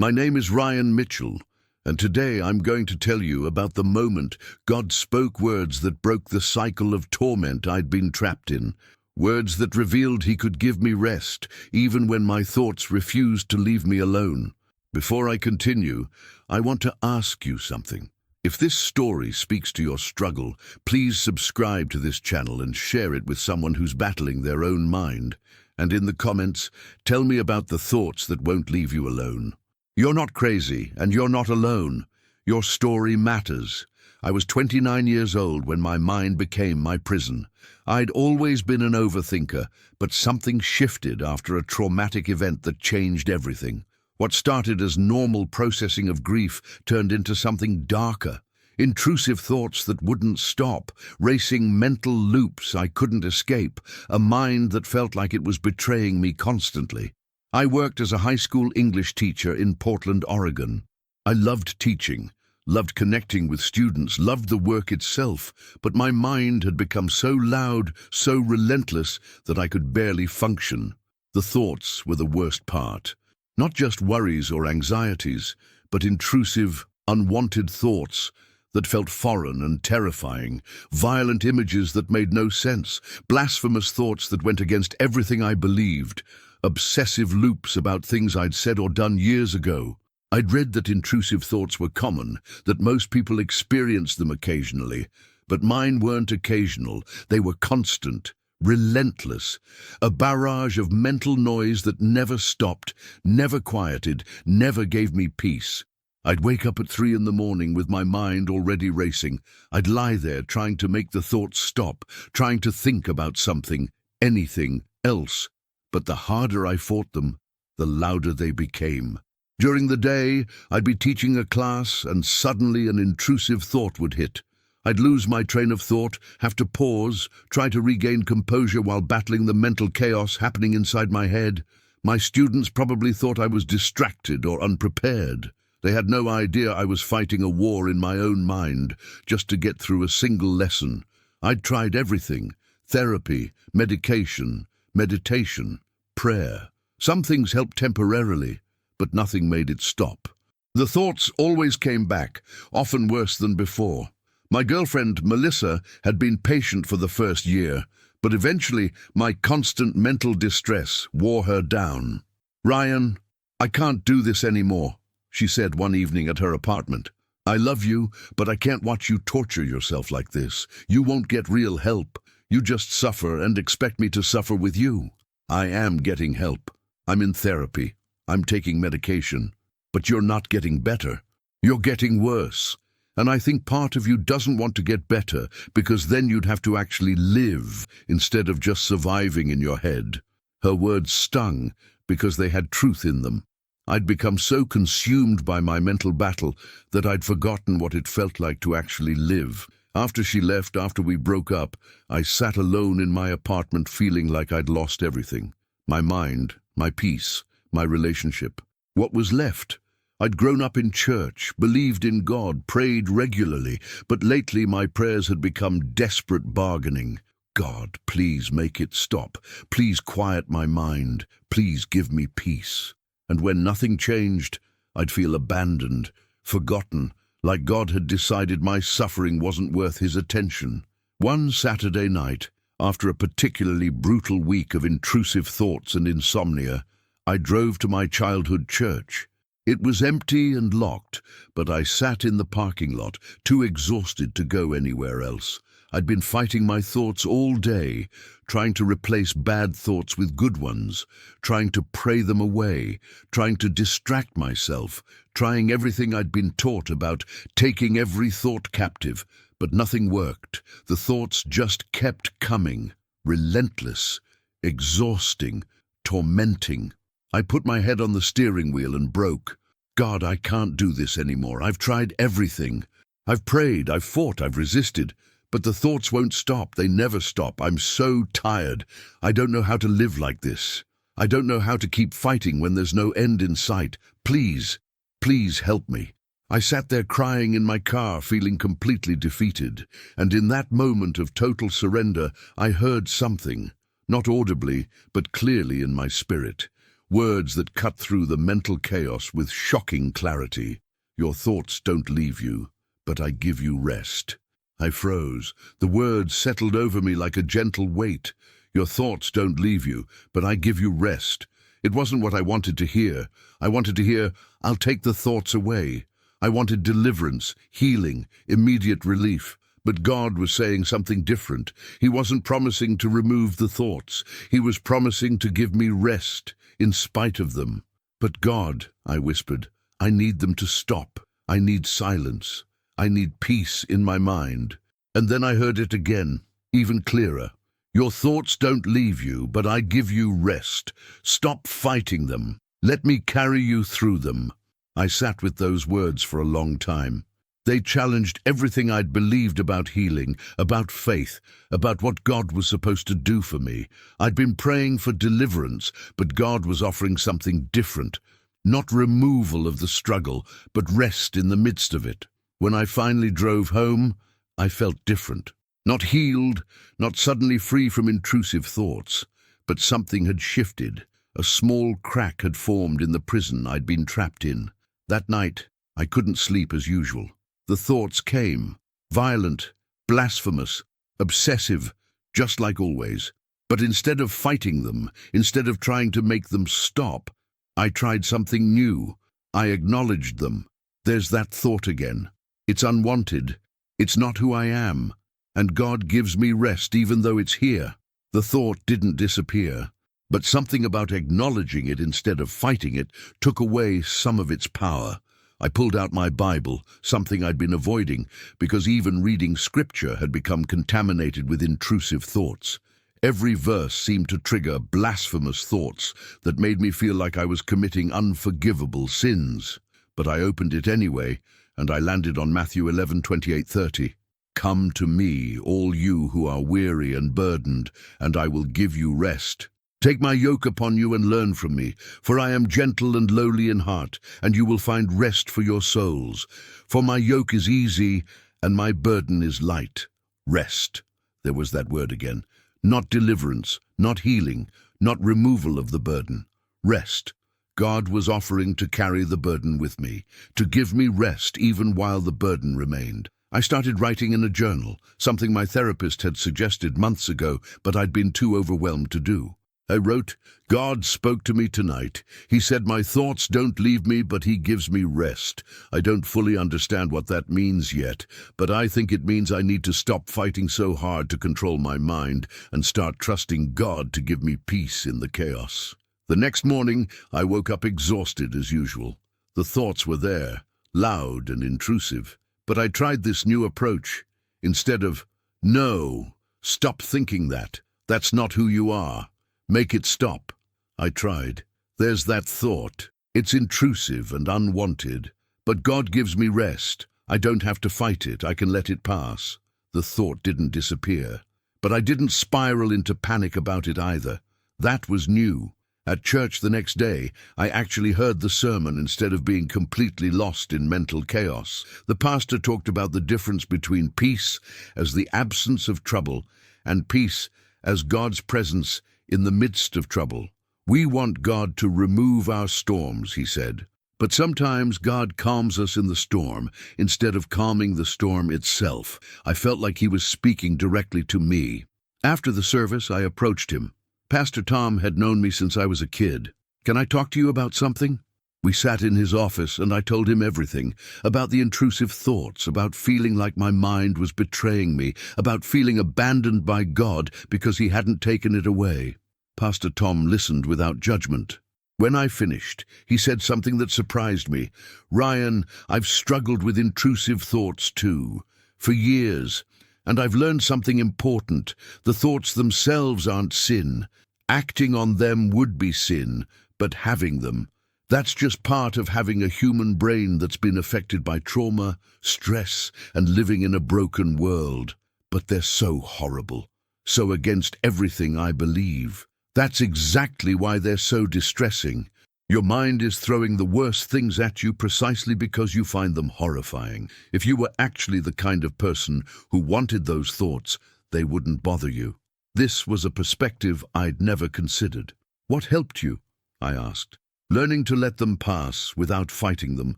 My name is Ryan Mitchell, and today I'm going to tell you about the moment God spoke words that broke the cycle of torment I'd been trapped in, words that revealed He could give me rest, even when my thoughts refused to leave me alone. Before I continue, I want to ask you something. If this story speaks to your struggle, please subscribe to this channel and share it with someone who's battling their own mind. And in the comments, tell me about the thoughts that won't leave you alone. You're not crazy, and you're not alone. Your story matters. I was 29 years old when my mind became my prison. I'd always been an overthinker, but something shifted after a traumatic event that changed everything. What started as normal processing of grief turned into something darker. Intrusive thoughts that wouldn't stop, racing mental loops I couldn't escape, a mind that felt like it was betraying me constantly. I worked as a high school English teacher in Portland, Oregon. I loved teaching, loved connecting with students, loved the work itself, but my mind had become so loud, so relentless, that I could barely function. The thoughts were the worst part. Not just worries or anxieties, but intrusive, unwanted thoughts that felt foreign and terrifying, violent images that made no sense, blasphemous thoughts that went against everything I believed, obsessive loops about things I'd said or done years ago. I'd read that intrusive thoughts were common, that most people experienced them occasionally, but mine weren't occasional, they were constant, relentless, a barrage of mental noise that never stopped, never quieted, never gave me peace. I'd wake up at 3 a.m. with my mind already racing. I'd lie there trying to make the thoughts stop, trying to think about something, anything else. But the harder I fought them, the louder they became. During the day, I'd be teaching a class and suddenly an intrusive thought would hit. I'd lose my train of thought, have to pause, try to regain composure while battling the mental chaos happening inside my head. My students probably thought I was distracted or unprepared. They had no idea I was fighting a war in my own mind just to get through a single lesson. I'd tried everything: therapy, medication, meditation, prayer. Some things helped temporarily, but nothing made it stop. The thoughts always came back, often worse than before. My girlfriend, Melissa, had been patient for the first year, but eventually my constant mental distress wore her down. "Ryan, I can't do this anymore," she said one evening at her apartment. "I love you, but I can't watch you torture yourself like this. You won't get real help. You just suffer and expect me to suffer with you." "I am getting help. I'm in therapy. I'm taking medication. But you're not getting better. You're getting worse. And I think part of you doesn't want to get better because then you'd have to actually live instead of just surviving in your head." Her words stung because they had truth in them. I'd become so consumed by my mental battle that I'd forgotten what it felt like to actually live. After she left, after we broke up, I sat alone in my apartment feeling like I'd lost everything. My mind, my peace, my relationship. What was left? I'd grown up in church, believed in God, prayed regularly, but lately my prayers had become desperate bargaining. "God, please make it stop. Please quiet my mind. Please give me peace." And when nothing changed, I'd feel abandoned, forgotten, like God had decided my suffering wasn't worth His attention. One Saturday night, after a particularly brutal week of intrusive thoughts and insomnia, I drove to my childhood church. It was empty and locked, but I sat in the parking lot, too exhausted to go anywhere else. I'd been fighting my thoughts all day, trying to replace bad thoughts with good ones, trying to pray them away, trying to distract myself, trying everything I'd been taught about taking every thought captive, but nothing worked. The thoughts just kept coming, relentless, exhausting, tormenting. I put my head on the steering wheel and broke. "God, I can't do this anymore. I've tried everything. I've prayed, I've fought, I've resisted. But the thoughts won't stop. They never stop. I'm so tired. I don't know how to live like this. I don't know how to keep fighting when there's no end in sight. Please, please help me." I sat there crying in my car, feeling completely defeated. And in that moment of total surrender, I heard something, not audibly, but clearly in my spirit. words that cut through the mental chaos with shocking clarity. Your thoughts don't leave you, but I give you rest. I froze. The words settled over me like a gentle weight. Your thoughts don't leave you, but I give you rest. It wasn't what I wanted to hear. I wanted to hear, I'll take the thoughts away. I wanted deliverance, healing, immediate relief. But God was saying something different. He wasn't promising to remove the thoughts. He was promising to give me rest in spite of them. But God, I whispered, I need them to stop. I need silence. I need peace in my mind. And then I heard it again, even clearer. Your thoughts don't leave you, but I give you rest. Stop fighting them. Let me carry you through them. I sat with those words for a long time. They challenged everything I'd believed about healing, about faith, about what God was supposed to do for me. I'd been praying for deliverance, but God was offering something different. Not removal of the struggle, but rest in the midst of it. When I finally drove home, I felt different. Not healed, not suddenly free from intrusive thoughts, but something had shifted. A small crack had formed in the prison I'd been trapped in. That night, I couldn't sleep as usual. The thoughts came, violent, blasphemous, obsessive, just like always. But instead of fighting them, instead of trying to make them stop, I tried something new. I acknowledged them. There's that thought again. It's unwanted. It's not who I am. And God gives me rest even though it's here. The thought didn't disappear, but something about acknowledging it instead of fighting it took away some of its power. I pulled out my Bible, something I'd been avoiding, because even reading scripture had become contaminated with intrusive thoughts. Every verse seemed to trigger blasphemous thoughts that made me feel like I was committing unforgivable sins. But I opened it anyway, and I landed on Matthew 11:28-30. Come to me, all you who are weary and burdened, and I will give you rest. Take my yoke upon you and learn from me, for I am gentle and lowly in heart, and you will find rest for your souls. For my yoke is easy, and my burden is light. Rest. There was that word again. Not deliverance, not healing, not removal of the burden. Rest. God was offering to carry the burden with me, to give me rest even while the burden remained. I started writing in a journal, something my therapist had suggested months ago, but I'd been too overwhelmed to do. I wrote, God spoke to me tonight. He said my thoughts don't leave me, but he gives me rest. I don't fully understand what that means yet, but I think it means I need to stop fighting so hard to control my mind and start trusting God to give me peace in the chaos. The next morning, I woke up exhausted as usual. The thoughts were there, loud and intrusive, but I tried this new approach. Instead of, no, stop thinking that. That's not who you are. Make it stop. I tried. There's that thought. It's intrusive and unwanted, but God gives me rest. I don't have to fight it. I can let it pass. The thought didn't disappear, but I didn't spiral into panic about it either. That was new. At church the next day, I actually heard the sermon instead of being completely lost in mental chaos. The pastor talked about the difference between peace as the absence of trouble and peace as God's presence in the midst of trouble. We want God to remove our storms, he said. But sometimes God calms us in the storm instead of calming the storm itself. I felt like he was speaking directly to me. After the service, I approached him. Pastor Tom had known me since I was a kid. Can I talk to you about something? We sat in his office and I told him everything, about the intrusive thoughts, about feeling like my mind was betraying me, about feeling abandoned by God because he hadn't taken it away. Pastor Tom listened without judgment. When I finished, he said something that surprised me. Ryan, I've struggled with intrusive thoughts too, for years, and I've learned something important. The thoughts themselves aren't sin. Acting on them would be sin, but having them, that's just part of having a human brain that's been affected by trauma, stress, and living in a broken world. But they're so horrible, so against everything I believe. That's exactly why they're so distressing. Your mind is throwing the worst things at you precisely because you find them horrifying. If you were actually the kind of person who wanted those thoughts, they wouldn't bother you. This was a perspective I'd never considered. What helped you? I asked. Learning to let them pass without fighting them.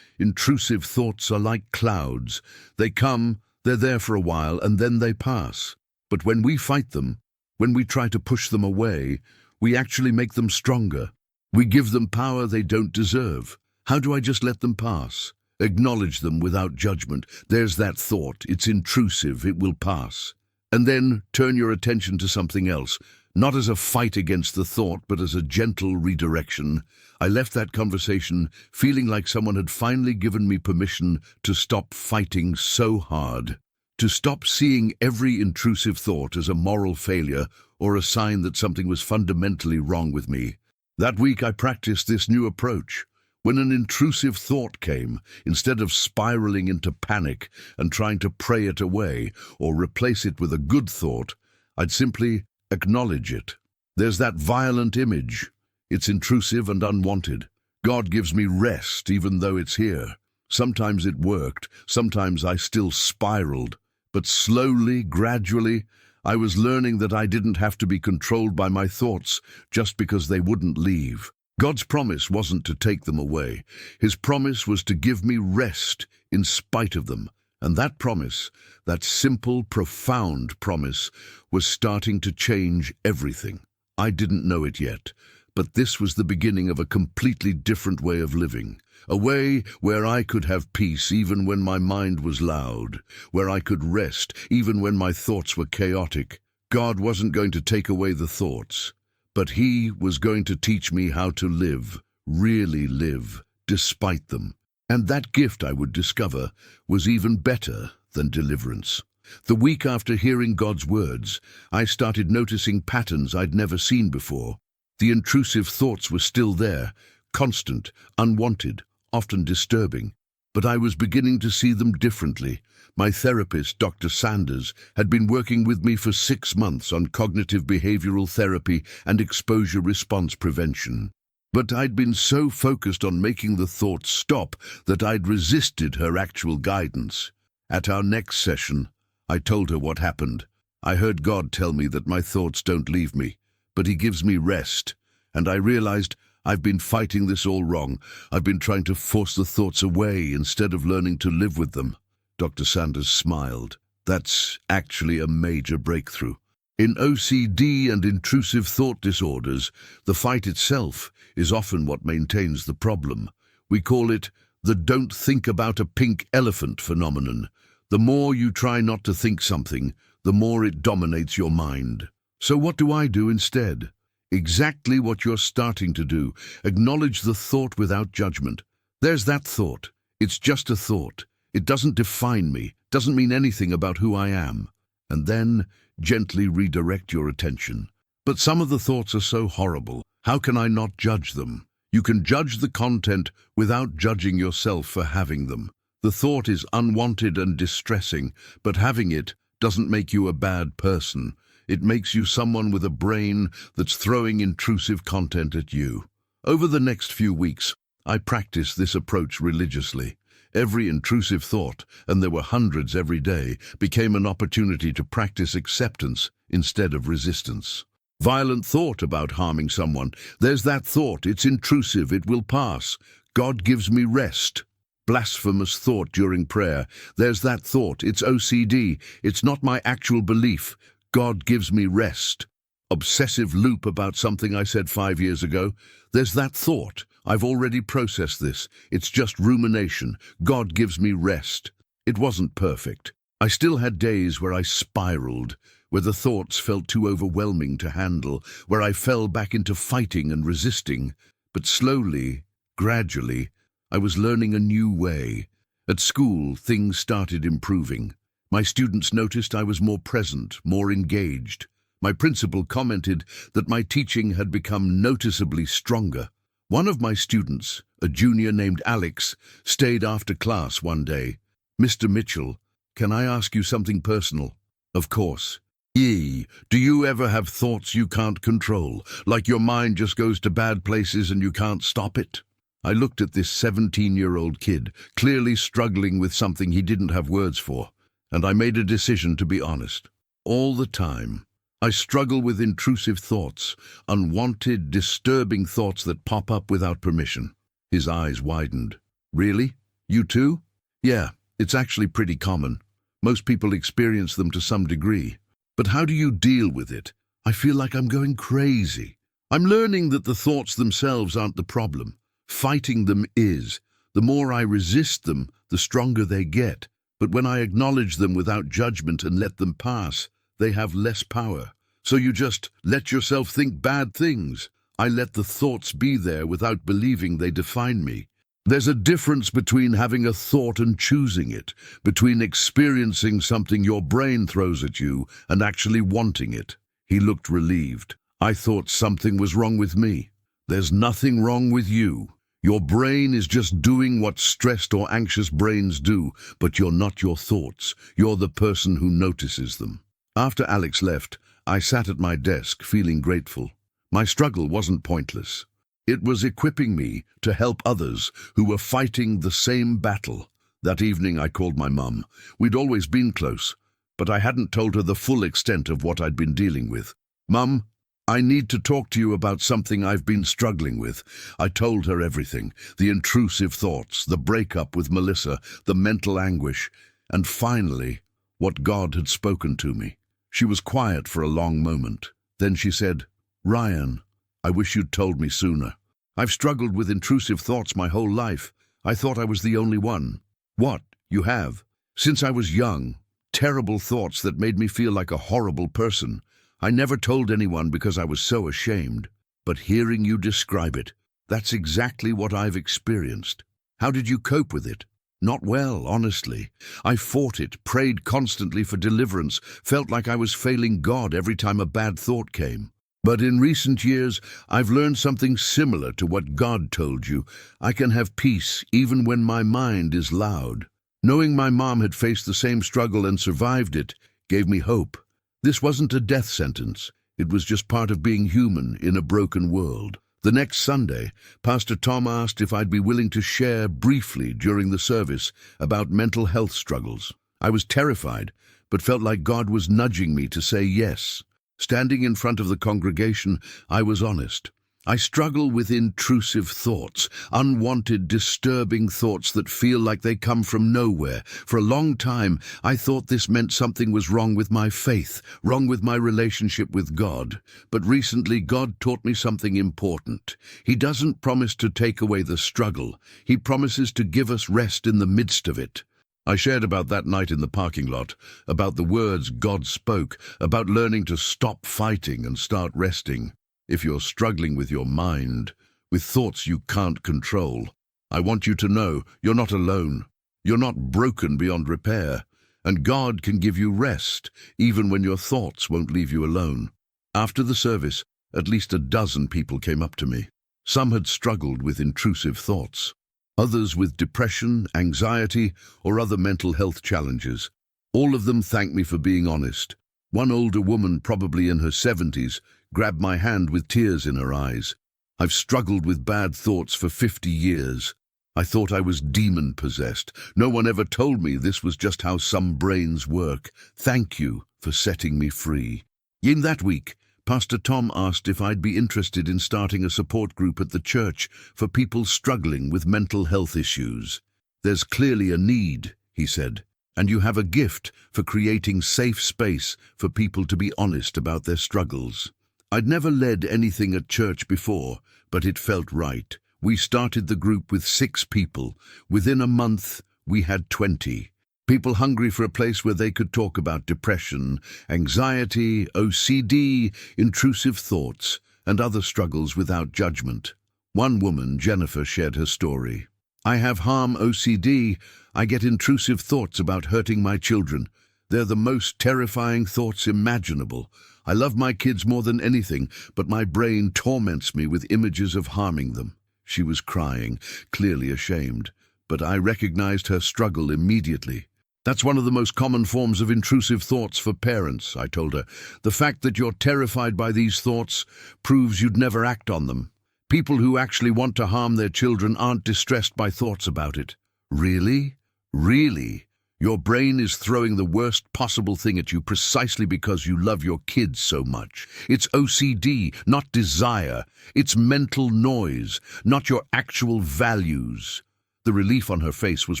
Intrusive thoughts are like clouds. They come, they're there for a while, and then they pass. But when we fight them, when we try to push them away, we actually make them stronger. We give them power they don't deserve. How do I just let them pass? Acknowledge them without judgment. There's that thought. It's intrusive. It will pass. And then turn your attention to something else, not as a fight against the thought, but as a gentle redirection. I left that conversation feeling like someone had finally given me permission to stop fighting so hard, to stop seeing every intrusive thought as a moral failure or a sign that something was fundamentally wrong with me. That week I practiced this new approach. When an intrusive thought came, instead of spiraling into panic and trying to pray it away or replace it with a good thought, I'd simply acknowledge it. There's that violent image. It's intrusive and unwanted. God gives me rest even though it's here. Sometimes it worked, sometimes I still spiraled. But slowly, gradually, I was learning that I didn't have to be controlled by my thoughts just because they wouldn't leave. God's promise wasn't to take them away. His promise was to give me rest in spite of them. And that promise, that simple, profound promise, was starting to change everything. I didn't know it yet, but this was the beginning of a completely different way of living. A way where I could have peace even when my mind was loud, where I could rest even when my thoughts were chaotic. God wasn't going to take away the thoughts, but He was going to teach me how to live, really live, despite them. And that gift, I would discover, was even better than deliverance. The week after hearing God's words, I started noticing patterns I'd never seen before. The intrusive thoughts were still there, constant, unwanted, often disturbing, but I was beginning to see them differently. My therapist, Dr. Sanders, had been working with me for 6 months on cognitive behavioral therapy and exposure response prevention. But I'd been so focused on making the thoughts stop that I'd resisted her actual guidance. At our next session, I told her what happened. I heard God tell me that my thoughts don't leave me, but He gives me rest. And I realized I've been fighting this all wrong. I've been trying to force the thoughts away instead of learning to live with them. Dr. Sanders smiled. That's actually a major breakthrough. In OCD and intrusive thought disorders, the fight itself is often what maintains the problem. We call it the don't think about a pink elephant phenomenon. The more you try not to think something, the more it dominates your mind. So what do I do instead? Exactly what you're starting to do. Acknowledge the thought without judgment. There's that thought. It's just a thought. It doesn't define me, doesn't mean anything about who I am. And then gently redirect your attention. But some of the thoughts are so horrible. How can I not judge them? You can judge the content without judging yourself for having them. The thought is unwanted and distressing, but having it doesn't make you a bad person. It makes you someone with a brain that's throwing intrusive content at you. Over the next few weeks, I practiced this approach religiously. Every intrusive thought, and there were hundreds every day, became an opportunity to practice acceptance instead of resistance. Violent thought about harming someone. There's that thought. It's intrusive. It will pass. God gives me rest. Blasphemous thought during prayer. There's that thought. It's OCD. It's not my actual belief. God gives me rest. Obsessive loop about something I said 5 years ago. There's that thought. I've already processed this. It's just rumination. God gives me rest. It wasn't perfect. I still had days where I spiraled, where the thoughts felt too overwhelming to handle, where I fell back into fighting and resisting. But slowly, gradually, I was learning a new way. At school, things started improving. My students noticed I was more present, more engaged. My principal commented that my teaching had become noticeably stronger. One of my students, a junior named Alex, stayed after class one day. "Mr. Mitchell, can I ask you something personal?" "Of course." Do you ever have thoughts you can't control, like your mind just goes to bad places and you can't stop it?" I looked at this 17-year-old kid, clearly struggling with something he didn't have words for, and I made a decision to be honest. All the time. I struggle with intrusive thoughts, unwanted, disturbing thoughts that pop up without permission. His eyes widened. Really? You too? Yeah, it's actually pretty common. Most people experience them to some degree. But how do you deal with it? I feel like I'm going crazy. I'm learning that the thoughts themselves aren't the problem. Fighting them is. The more I resist them, the stronger they get. But when I acknowledge them without judgment and let them pass, they have less power. So you just let yourself think bad things. I let the thoughts be there without believing they define me. There's a difference between having a thought and choosing it, between experiencing something your brain throws at you and actually wanting it. He looked relieved. I thought something was wrong with me. There's nothing wrong with you. Your brain is just doing what stressed or anxious brains do, but you're not your thoughts. You're the person who notices them. After Alex left, I sat at my desk feeling grateful. My struggle wasn't pointless. It was equipping me to help others who were fighting the same battle. That evening I called my mum. We'd always been close, but I hadn't told her the full extent of what I'd been dealing with. Mum, I need to talk to you about something I've been struggling with. I told her everything. The intrusive thoughts, the breakup with Melissa, the mental anguish, and finally, what God had spoken to me. She was quiet for a long moment. Then she said, "Ryan, I wish you'd told me sooner. I've struggled with intrusive thoughts my whole life. I thought I was the only one." "What? You have?" "Since I was young. Terrible thoughts that made me feel like a horrible person. I never told anyone because I was so ashamed. But hearing you describe it, that's exactly what I've experienced. How did you cope with it?" "Not well, honestly. I fought it, prayed constantly for deliverance, felt like I was failing God every time a bad thought came. But in recent years, I've learned something similar to what God told you. I can have peace even when my mind is loud. Knowing my mom had faced the same struggle and survived it gave me hope. This wasn't a death sentence. It was just part of being human in a broken world." The next Sunday, Pastor Tom asked if I'd be willing to share briefly during the service about mental health struggles. I was terrified, but felt like God was nudging me to say yes. Standing in front of the congregation, I was honest. I struggle with intrusive thoughts, unwanted, disturbing thoughts that feel like they come from nowhere. For a long time, I thought this meant something was wrong with my faith, wrong with my relationship with God. But recently, God taught me something important. He doesn't promise to take away the struggle. He promises to give us rest in the midst of it. I shared about that night in the parking lot, about the words God spoke, about learning to stop fighting and start resting. If you're struggling with your mind, with thoughts you can't control, I want you to know you're not alone. You're not broken beyond repair, and God can give you rest, even when your thoughts won't leave you alone. After the service, at least a dozen people came up to me. Some had struggled with intrusive thoughts, others with depression, anxiety, or other mental health challenges. All of them thanked me for being honest. One older woman, probably in her 70s, grabbed my hand with tears in her eyes. "I've struggled with bad thoughts for 50 years. I thought I was demon-possessed. No one ever told me this was just how some brains work. Thank you for setting me free." In that week, Pastor Tom asked if I'd be interested in starting a support group at the church for people struggling with mental health issues. "There's clearly a need," he said, "and you have a gift for creating safe space for people to be honest about their struggles." I'd never led anything at church before, but it felt right. We started the group with 6 people. Within a month, we had 20. People hungry for a place where they could talk about depression, anxiety, OCD, intrusive thoughts, and other struggles without judgment. One woman, Jennifer, shared her story. "I have harm OCD. I get intrusive thoughts about hurting my children. They're the most terrifying thoughts imaginable. I love my kids more than anything, but my brain torments me with images of harming them." She was crying, clearly ashamed, but I recognized her struggle immediately. "That's one of the most common forms of intrusive thoughts for parents," I told her. "The fact that you're terrified by these thoughts proves you'd never act on them. People who actually want to harm their children aren't distressed by thoughts about it." "Really? Really?" Your brain is throwing the worst possible thing at you precisely because you love your kids so much. It's OCD, not desire. It's mental noise, not your actual values. The relief on her face was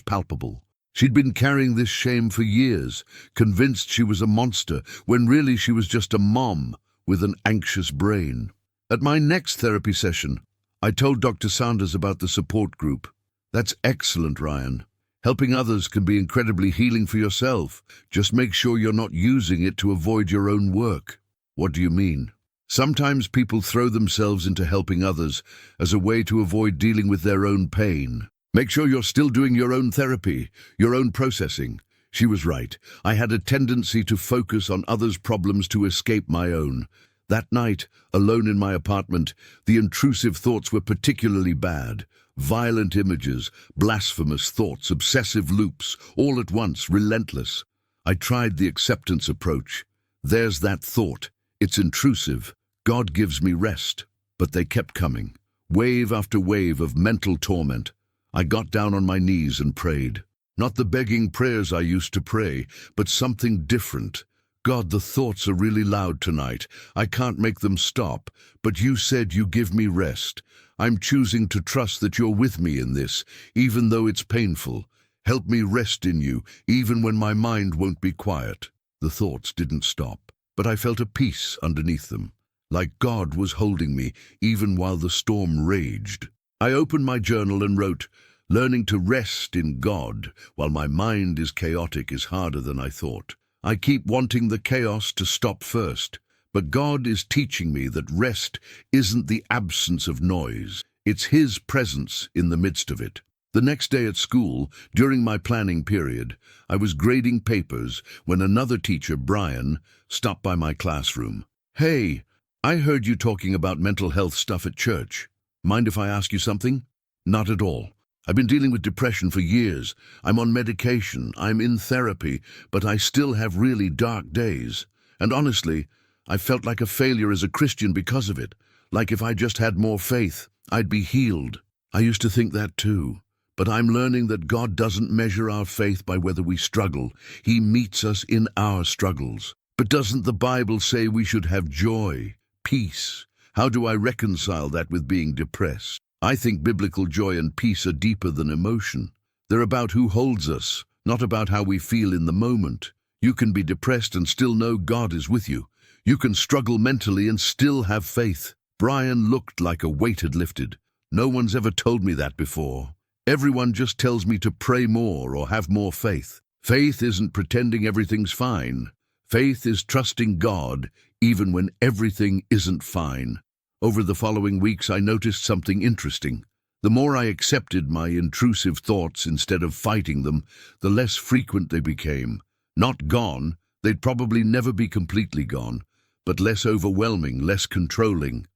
palpable. She'd been carrying this shame for years, convinced she was a monster, when really she was just a mom with an anxious brain. At my next therapy session, I told Dr. Sanders about the support group. That's excellent, Ryan. Helping others can be incredibly healing for yourself. Just make sure you're not using it to avoid your own work. What do you mean? Sometimes people throw themselves into helping others as a way to avoid dealing with their own pain. Make sure you're still doing your own therapy, your own processing. She was right. I had a tendency to focus on others' problems to escape my own. That night, alone in my apartment, the intrusive thoughts were particularly bad. Violent images, blasphemous thoughts, obsessive loops, all at once, relentless. I tried the acceptance approach. There's that thought. It's intrusive. God gives me rest. But they kept coming. Wave after wave of mental torment. I got down on my knees and prayed. Not the begging prayers I used to pray, but something different. God, the thoughts are really loud tonight. I can't make them stop, but you said you give me rest. I'm choosing to trust that you're with me in this, even though it's painful. Help me rest in you, even when my mind won't be quiet. The thoughts didn't stop, but I felt a peace underneath them, like God was holding me, even while the storm raged. I opened my journal and wrote, "Learning to rest in God while my mind is chaotic is harder than I thought. I keep wanting the chaos to stop first. But God is teaching me that rest isn't the absence of noise. It's His presence in the midst of it." The next day at school, during my planning period, I was grading papers when another teacher, Brian, stopped by my classroom. "Hey, I heard you talking about mental health stuff at church. Mind if I ask you something?" "Not at all. I've been dealing with depression for years. I'm on medication, I'm in therapy, but I still have really dark days. And honestly, I felt like a failure as a Christian because of it. Like if I just had more faith, I'd be healed." I used to think that too. But I'm learning that God doesn't measure our faith by whether we struggle. He meets us in our struggles. But doesn't the Bible say we should have joy, peace? How do I reconcile that with being depressed? I think biblical joy and peace are deeper than emotion. They're about who holds us, not about how we feel in the moment. You can be depressed and still know God is with you. You can struggle mentally and still have faith. Brian looked like a weight had lifted. No one's ever told me that before. Everyone just tells me to pray more or have more faith. Faith isn't pretending everything's fine. Faith is trusting God even when everything isn't fine. Over the following weeks, I noticed something interesting. The more I accepted my intrusive thoughts instead of fighting them, the less frequent they became. Not gone, they'd probably never be completely gone, but less overwhelming, less controlling.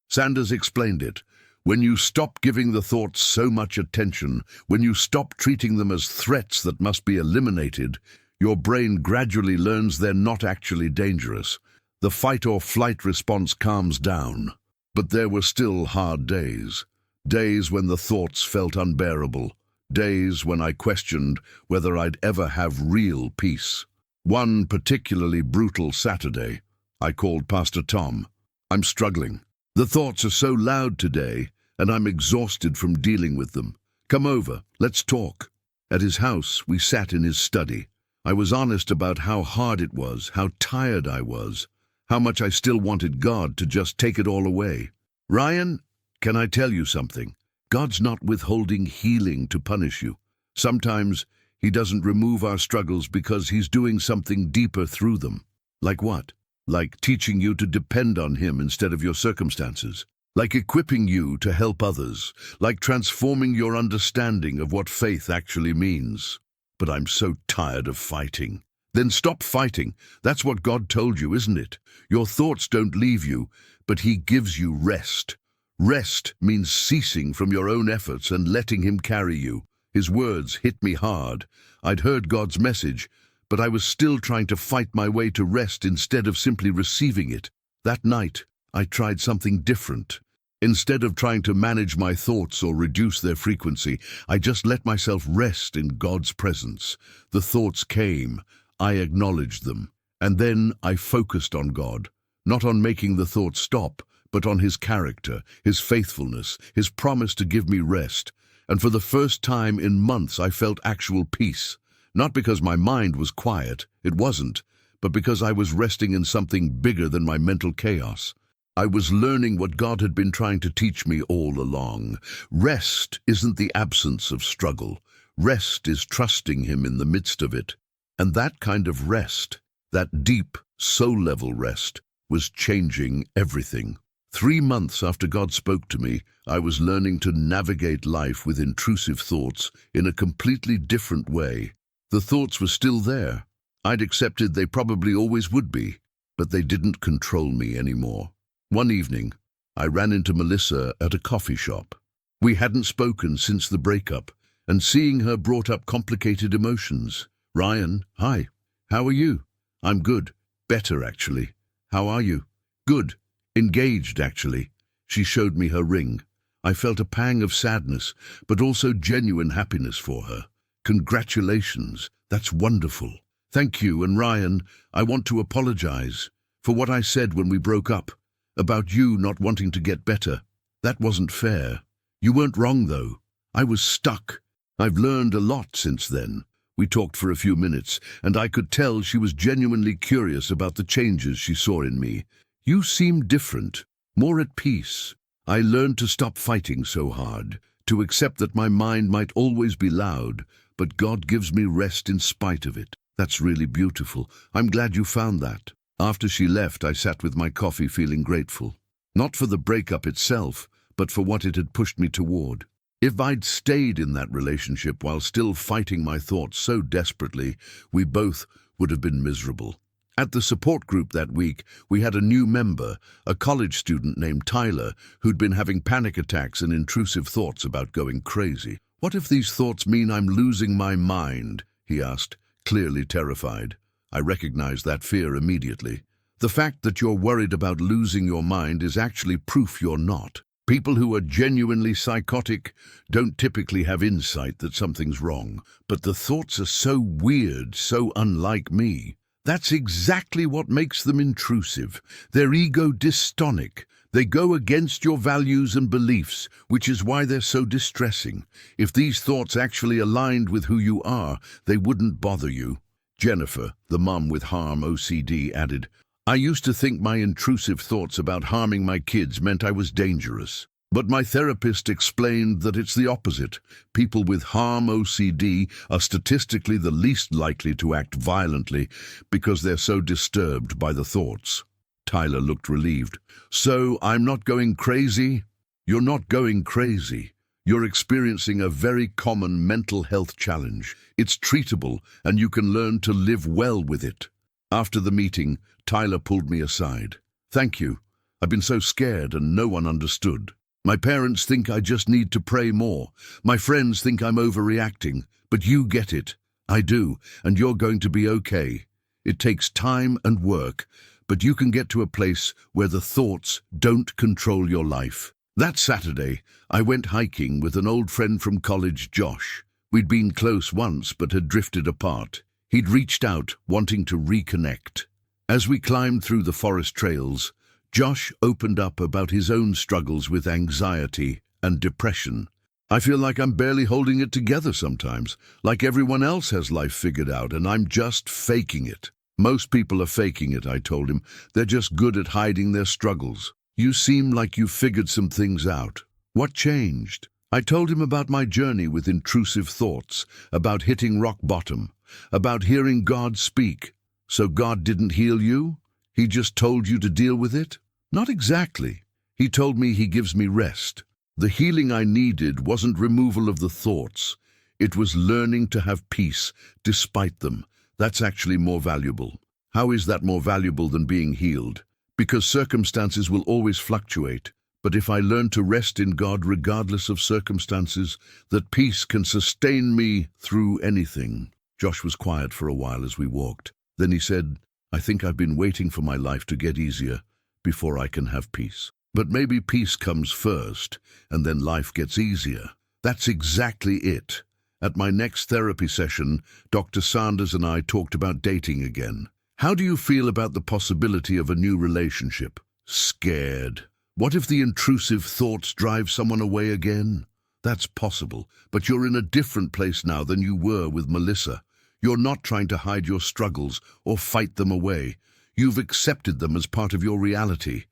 Sanders explained it. When you stop giving the thoughts so much attention, when you stop treating them as threats that must be eliminated, your brain gradually learns they're not actually dangerous. The fight or flight response calms down. But there were still hard days. Days when the thoughts felt unbearable. Days when I questioned whether I'd ever have real peace. One particularly brutal Saturday, I called Pastor Tom. "I'm struggling. The thoughts are so loud today, and I'm exhausted from dealing with them. Come over, let's talk." At his house, we sat in his study. I was honest about how hard it was, how tired I was, how much I still wanted God to just take it all away. "Ryan, can I tell you something? God's not withholding healing to punish you. Sometimes He doesn't remove our struggles because He's doing something deeper through them." "Like what?" "Like teaching you to depend on Him instead of your circumstances. Like equipping you to help others. Like transforming your understanding of what faith actually means." "But I'm so tired of fighting." "Then stop fighting. That's what God told you, isn't it? Your thoughts don't leave you, but He gives you rest. Rest means ceasing from your own efforts and letting Him carry you." His words hit me hard. I'd heard God's message, but I was still trying to fight my way to rest instead of simply receiving it. That night, I tried something different. Instead of trying to manage my thoughts or reduce their frequency, I just let myself rest in God's presence. The thoughts came, I acknowledged them, and then I focused on God, not on making the thoughts stop, but on His character, His faithfulness, His promise to give me rest. And for the first time in months I felt actual peace, not because my mind was quiet, it wasn't, but because I was resting in something bigger than my mental chaos. I was learning what God had been trying to teach me all along. Rest isn't the absence of struggle. Rest is trusting Him in the midst of it. And that kind of rest, that deep, soul-level rest, was changing everything. 3 months after God spoke to me, I was learning to navigate life with intrusive thoughts in a completely different way. The thoughts were still there. I'd accepted they probably always would be, but they didn't control me anymore. One evening, I ran into Melissa at a coffee shop. We hadn't spoken since the breakup, and seeing her brought up complicated emotions. "Ryan, hi. How are you?" "I'm good. Better, actually. How are you?" "Good. Engaged, actually." She showed me her ring. I felt a pang of sadness, but also genuine happiness for her. "Congratulations. That's wonderful." "Thank you, and Ryan, I want to apologize for what I said when we broke up. About you not wanting to get better. That wasn't fair. You weren't wrong, though. I was stuck. I've learned a lot since then." We talked for a few minutes, and I could tell she was genuinely curious about the changes she saw in me. "You seem different, more at peace. I learned to stop fighting so hard, to accept that my mind might always be loud, but God gives me rest in spite of it. That's really beautiful. I'm glad you found that." After she left, I sat with my coffee feeling grateful. Not for the breakup itself, but for what it had pushed me toward. If I'd stayed in that relationship while still fighting my thoughts so desperately, we both would have been miserable. At the support group that week, we had a new member, a college student named Tyler, who'd been having panic attacks and intrusive thoughts about going crazy. "What if these thoughts mean I'm losing my mind?" he asked, clearly terrified. I recognized that fear immediately. The fact that you're worried about losing your mind is actually proof you're not. People who are genuinely psychotic don't typically have insight that something's wrong, but the thoughts are so weird, so unlike me. That's exactly what makes them intrusive. They're ego-dystonic. They go against your values and beliefs, which is why they're so distressing. If these thoughts actually aligned with who you are, they wouldn't bother you. Jennifer, the mum with harm OCD, added, "I used to think my intrusive thoughts about harming my kids meant I was dangerous. But my therapist explained that it's the opposite. People with harm OCD are statistically the least likely to act violently because they're so disturbed by the thoughts." Tyler looked relieved. "So I'm not going crazy?" "You're not going crazy. You're experiencing a very common mental health challenge. It's treatable, and you can learn to live well with it." After the meeting, Tyler pulled me aside. "Thank you. I've been so scared and no one understood. My parents think I just need to pray more. My friends think I'm overreacting, but you get it. I do, and you're going to be okay. It takes time and work, but you can get to a place where the thoughts don't control your life." That Saturday, I went hiking with an old friend from college, Josh. We'd been close once, but had drifted apart. He'd reached out, wanting to reconnect. As we climbed through the forest trails, Josh opened up about his own struggles with anxiety and depression. "I feel like I'm barely holding it together sometimes, like everyone else has life figured out and I'm just faking it." "Most people are faking it," I told him. "They're just good at hiding their struggles. You seem like you've figured some things out. What changed?" I told him about my journey with intrusive thoughts, about hitting rock bottom, about hearing God speak. "So God didn't heal you? He just told you to deal with it?" "Not exactly. He told me He gives me rest. The healing I needed wasn't removal of the thoughts. It was learning to have peace despite them. That's actually more valuable." "How is that more valuable than being healed?" "Because circumstances will always fluctuate. But if I learn to rest in God regardless of circumstances, that peace can sustain me through anything." Josh was quiet for a while as we walked. Then he said, "I think I've been waiting for my life to get easier before I can have peace." But maybe peace comes first, and then life gets easier. That's exactly it. At my next therapy session, Dr. Sanders and I talked about dating again. How do you feel about the possibility of a new relationship? Scared. What if the intrusive thoughts drive someone away again? That's possible, but you're in a different place now than you were with Melissa. You're not trying to hide your struggles or fight them away. You've accepted them as part of your reality.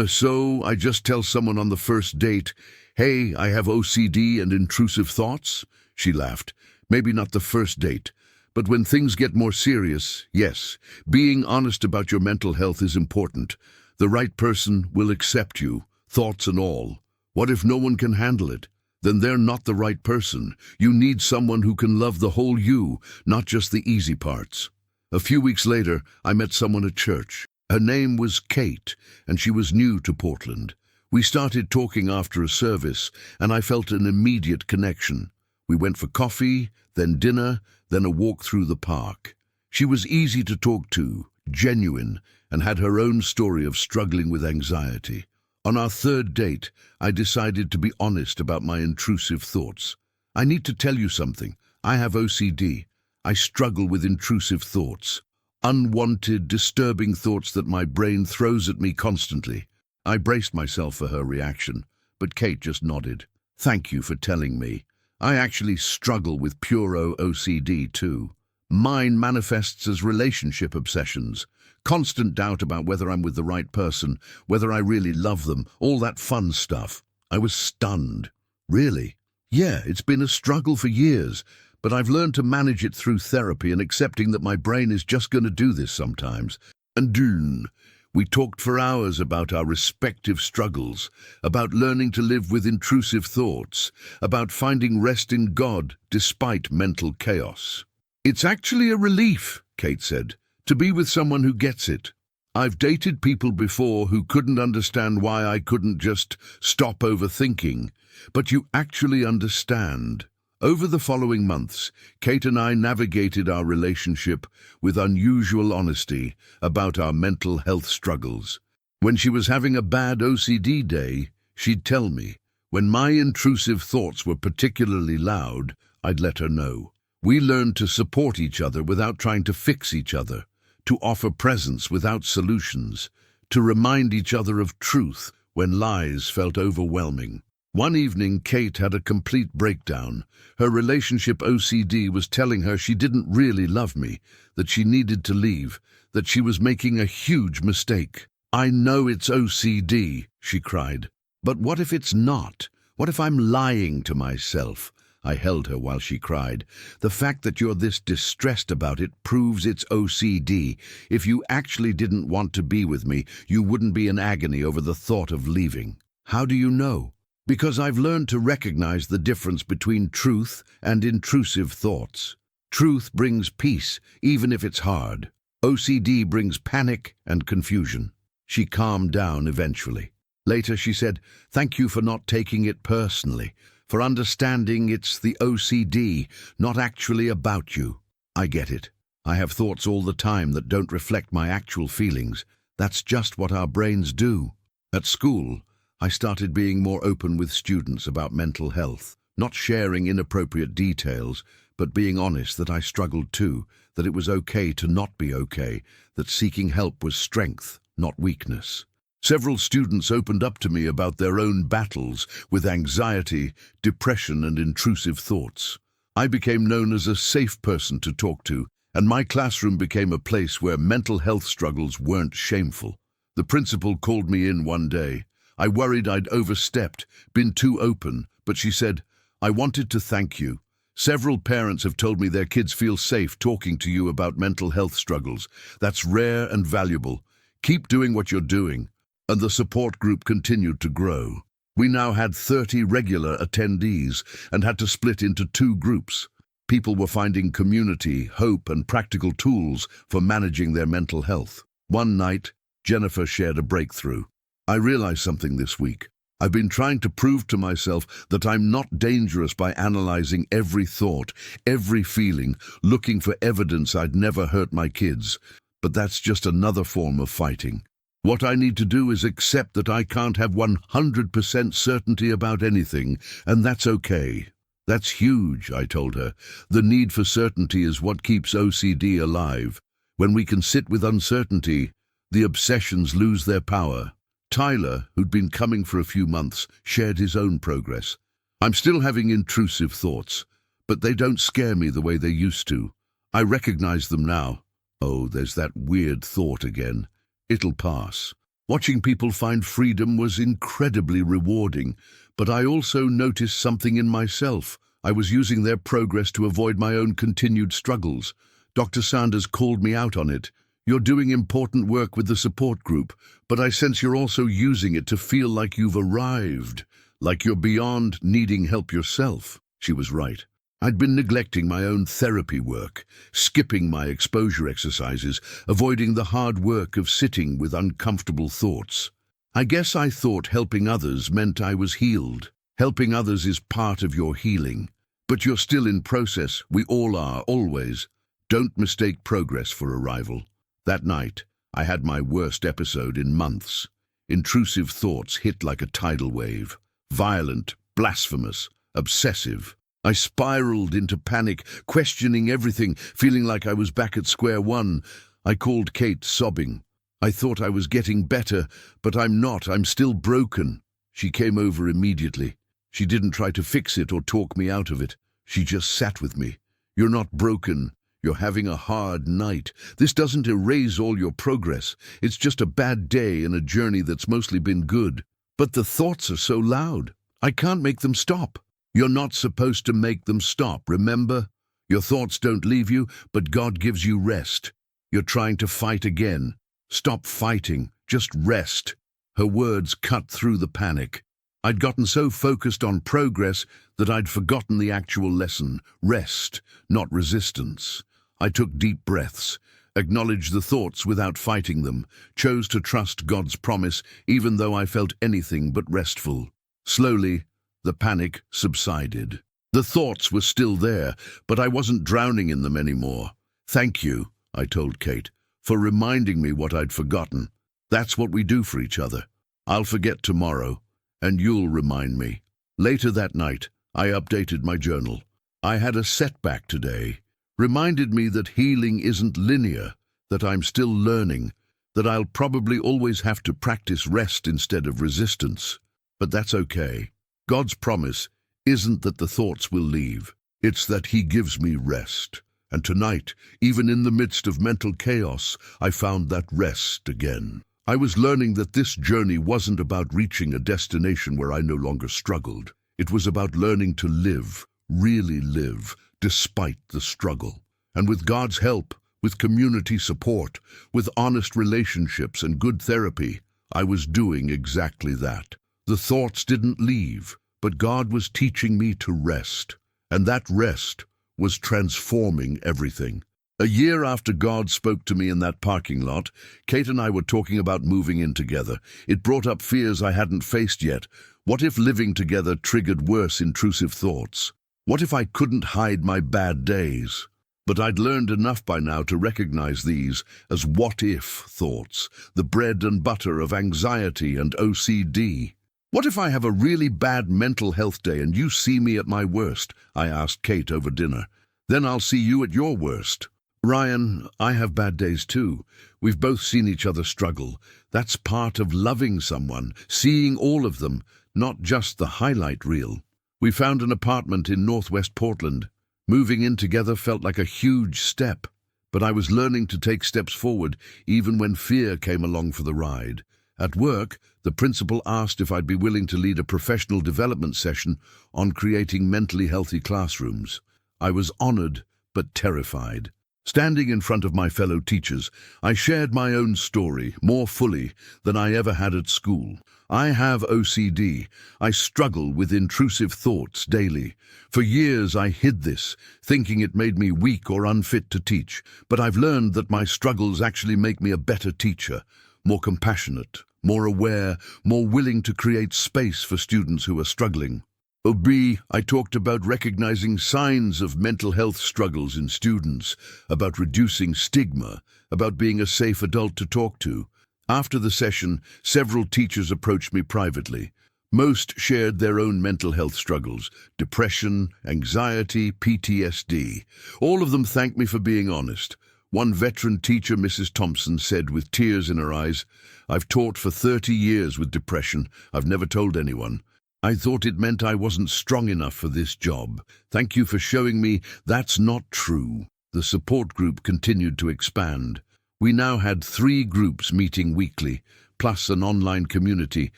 So I just tell someone on the first date, "Hey, I have OCD and intrusive thoughts?" She laughed. Maybe not the first date, but when things get more serious, yes, being honest about your mental health is important. The right person will accept you, thoughts and all. What if no one can handle it? Then they're not the right person. You need someone who can love the whole you, not just the easy parts. A few weeks later, I met someone at church. Her name was Kate, and she was new to Portland. We started talking after a service, and I felt an immediate connection. We went for coffee, then dinner, then a walk through the park. She was easy to talk to, genuine, and had her own story of struggling with anxiety. On our third date, I decided to be honest about my intrusive thoughts. I need to tell you something. I have OCD. I struggle with intrusive thoughts. Unwanted, disturbing thoughts that my brain throws at me constantly. I braced myself for her reaction, but Kate just nodded. Thank you for telling me. I actually struggle with pure OCD too. Mine manifests as relationship obsessions. Constant doubt about whether I'm with the right person, whether I really love them, all that fun stuff. I was stunned. Really? Yeah, it's been a struggle for years, but I've learned to manage it through therapy and accepting that my brain is just going to do this sometimes. And Dune, we talked for hours about our respective struggles, about learning to live with intrusive thoughts, about finding rest in God despite mental chaos. It's actually a relief, Kate said, to be with someone who gets it. I've dated people before who couldn't understand why I couldn't just stop overthinking, but you actually understand. Over the following months, Kate and I navigated our relationship with unusual honesty about our mental health struggles. When she was having a bad OCD day, she'd tell me. When my intrusive thoughts were particularly loud, I'd let her know. We learned to support each other without trying to fix each other, to offer presence without solutions, to remind each other of truth when lies felt overwhelming. One evening, Kate had a complete breakdown. Her relationship OCD was telling her she didn't really love me, that she needed to leave, that she was making a huge mistake. "I know it's OCD," she cried. "But what if it's not? What if I'm lying to myself?" I held her while she cried. "The fact that you're this distressed about it proves it's OCD. If you actually didn't want to be with me, you wouldn't be in agony over the thought of leaving." "How do you know?" "Because I've learned to recognize the difference between truth and intrusive thoughts. Truth brings peace, even if it's hard. OCD brings panic and confusion." She calmed down eventually. Later she said, "Thank you for not taking it personally, for understanding it's the OCD, not actually about you. I get it. I have thoughts all the time that don't reflect my actual feelings. That's just what our brains do." At school, I started being more open with students about mental health, not sharing inappropriate details, but being honest that I struggled too, that it was okay to not be okay, that seeking help was strength, not weakness. Several students opened up to me about their own battles with anxiety, depression, and intrusive thoughts. I became known as a safe person to talk to, and my classroom became a place where mental health struggles weren't shameful. The principal called me in one day. I worried I'd overstepped, been too open, but she said, "I wanted to thank you. Several parents have told me their kids feel safe talking to you about mental health struggles. That's rare and valuable. Keep doing what you're doing." And the support group continued to grow. We now had 30 regular attendees and had to split into 2 groups. People were finding community, hope, and practical tools for managing their mental health. One night, Jennifer shared a breakthrough. "I realized something this week. I've been trying to prove to myself that I'm not dangerous by analyzing every thought, every feeling, looking for evidence I'd never hurt my kids. But that's just another form of fighting. What I need to do is accept that I can't have 100% certainty about anything, and that's okay. That's huge, I told her. The need for certainty is what keeps OCD alive. When we can sit with uncertainty, the obsessions lose their power. Tyler, who'd been coming for a few months, shared his own progress. I'm still having intrusive thoughts, but they don't scare me the way they used to. I recognize them now. Oh, there's that weird thought again. It'll pass. Watching people find freedom was incredibly rewarding, but I also noticed something in myself. I was using their progress to avoid my own continued struggles. Dr. Sanders called me out on it. You're doing important work with the support group, but I sense you're also using it to feel like you've arrived, like you're beyond needing help yourself. She was right. I'd been neglecting my own therapy work, skipping my exposure exercises, avoiding the hard work of sitting with uncomfortable thoughts. I guess I thought helping others meant I was healed. Helping others is part of your healing. But you're still in process. We all are, always. Don't mistake progress for arrival. That night, I had my worst episode in months. Intrusive thoughts hit like a tidal wave. Violent, blasphemous, obsessive. I spiraled into panic, questioning everything, feeling like I was back at square one. I called Kate, sobbing. I thought I was getting better, but I'm not. I'm still broken. She came over immediately. She didn't try to fix it or talk me out of it. She just sat with me. You're not broken. You're having a hard night. This doesn't erase all your progress. It's just a bad day in a journey that's mostly been good. But the thoughts are so loud. I can't make them stop. You're not supposed to make them stop, remember? Your thoughts don't leave you, but God gives you rest. You're trying to fight again. Stop fighting. Just rest. Her words cut through the panic. I'd gotten so focused on progress that I'd forgotten the actual lesson. Rest, not resistance. I took deep breaths, acknowledged the thoughts without fighting them, chose to trust God's promise even though I felt anything but restful. Slowly, the panic subsided. The thoughts were still there, but I wasn't drowning in them anymore. Thank you, I told Kate, for reminding me what I'd forgotten. That's what we do for each other. I'll forget tomorrow, and you'll remind me. Later that night, I updated my journal. I had a setback today. Reminded me that healing isn't linear, that I'm still learning, that I'll probably always have to practice rest instead of resistance. But that's okay. God's promise isn't that the thoughts will leave. It's that He gives me rest. And tonight, even in the midst of mental chaos, I found that rest again. I was learning that this journey wasn't about reaching a destination where I no longer struggled. It was about learning to live, really live, despite the struggle. And with God's help, with community support, with honest relationships and good therapy, I was doing exactly that. The thoughts didn't leave, but God was teaching me to rest. And that rest was transforming everything. A year after God spoke to me in that parking lot, Kate and I were talking about moving in together. It brought up fears I hadn't faced yet. What if living together triggered worse intrusive thoughts? What if I couldn't hide my bad days? But I'd learned enough by now to recognize these as what-if thoughts, the bread and butter of anxiety and OCD. What if I have a really bad mental health day and you see me at my worst? I asked Kate over dinner. Then I'll see you at your worst. Ryan, I have bad days too. We've both seen each other struggle. That's part of loving someone, seeing all of them, not just the highlight reel. We found an apartment in northwest Portland. Moving in together felt like a huge step, but I was learning to take steps forward even when fear came along for the ride. At work, the principal asked if I'd be willing to lead a professional development session on creating mentally healthy classrooms. I was honored, but terrified. Standing in front of my fellow teachers, I shared my own story more fully than I ever had at school. I have OCD. I struggle with intrusive thoughts daily. For years I hid this, thinking it made me weak or unfit to teach. But I've learned that my struggles actually make me a better teacher, more compassionate, more aware, more willing to create space for students who are struggling. I talked about recognizing signs of mental health struggles in students, about reducing stigma, about being a safe adult to talk to. After the session, several teachers approached me privately. Most shared their own mental health struggles, depression, anxiety, PTSD. All of them thanked me for being honest. One veteran teacher, Mrs. Thompson, said with tears in her eyes, "I've taught for 30 years with depression. I've never told anyone. I thought it meant I wasn't strong enough for this job. Thank you for showing me that's not true." The support group continued to expand. We now had 3 groups meeting weekly, plus an online community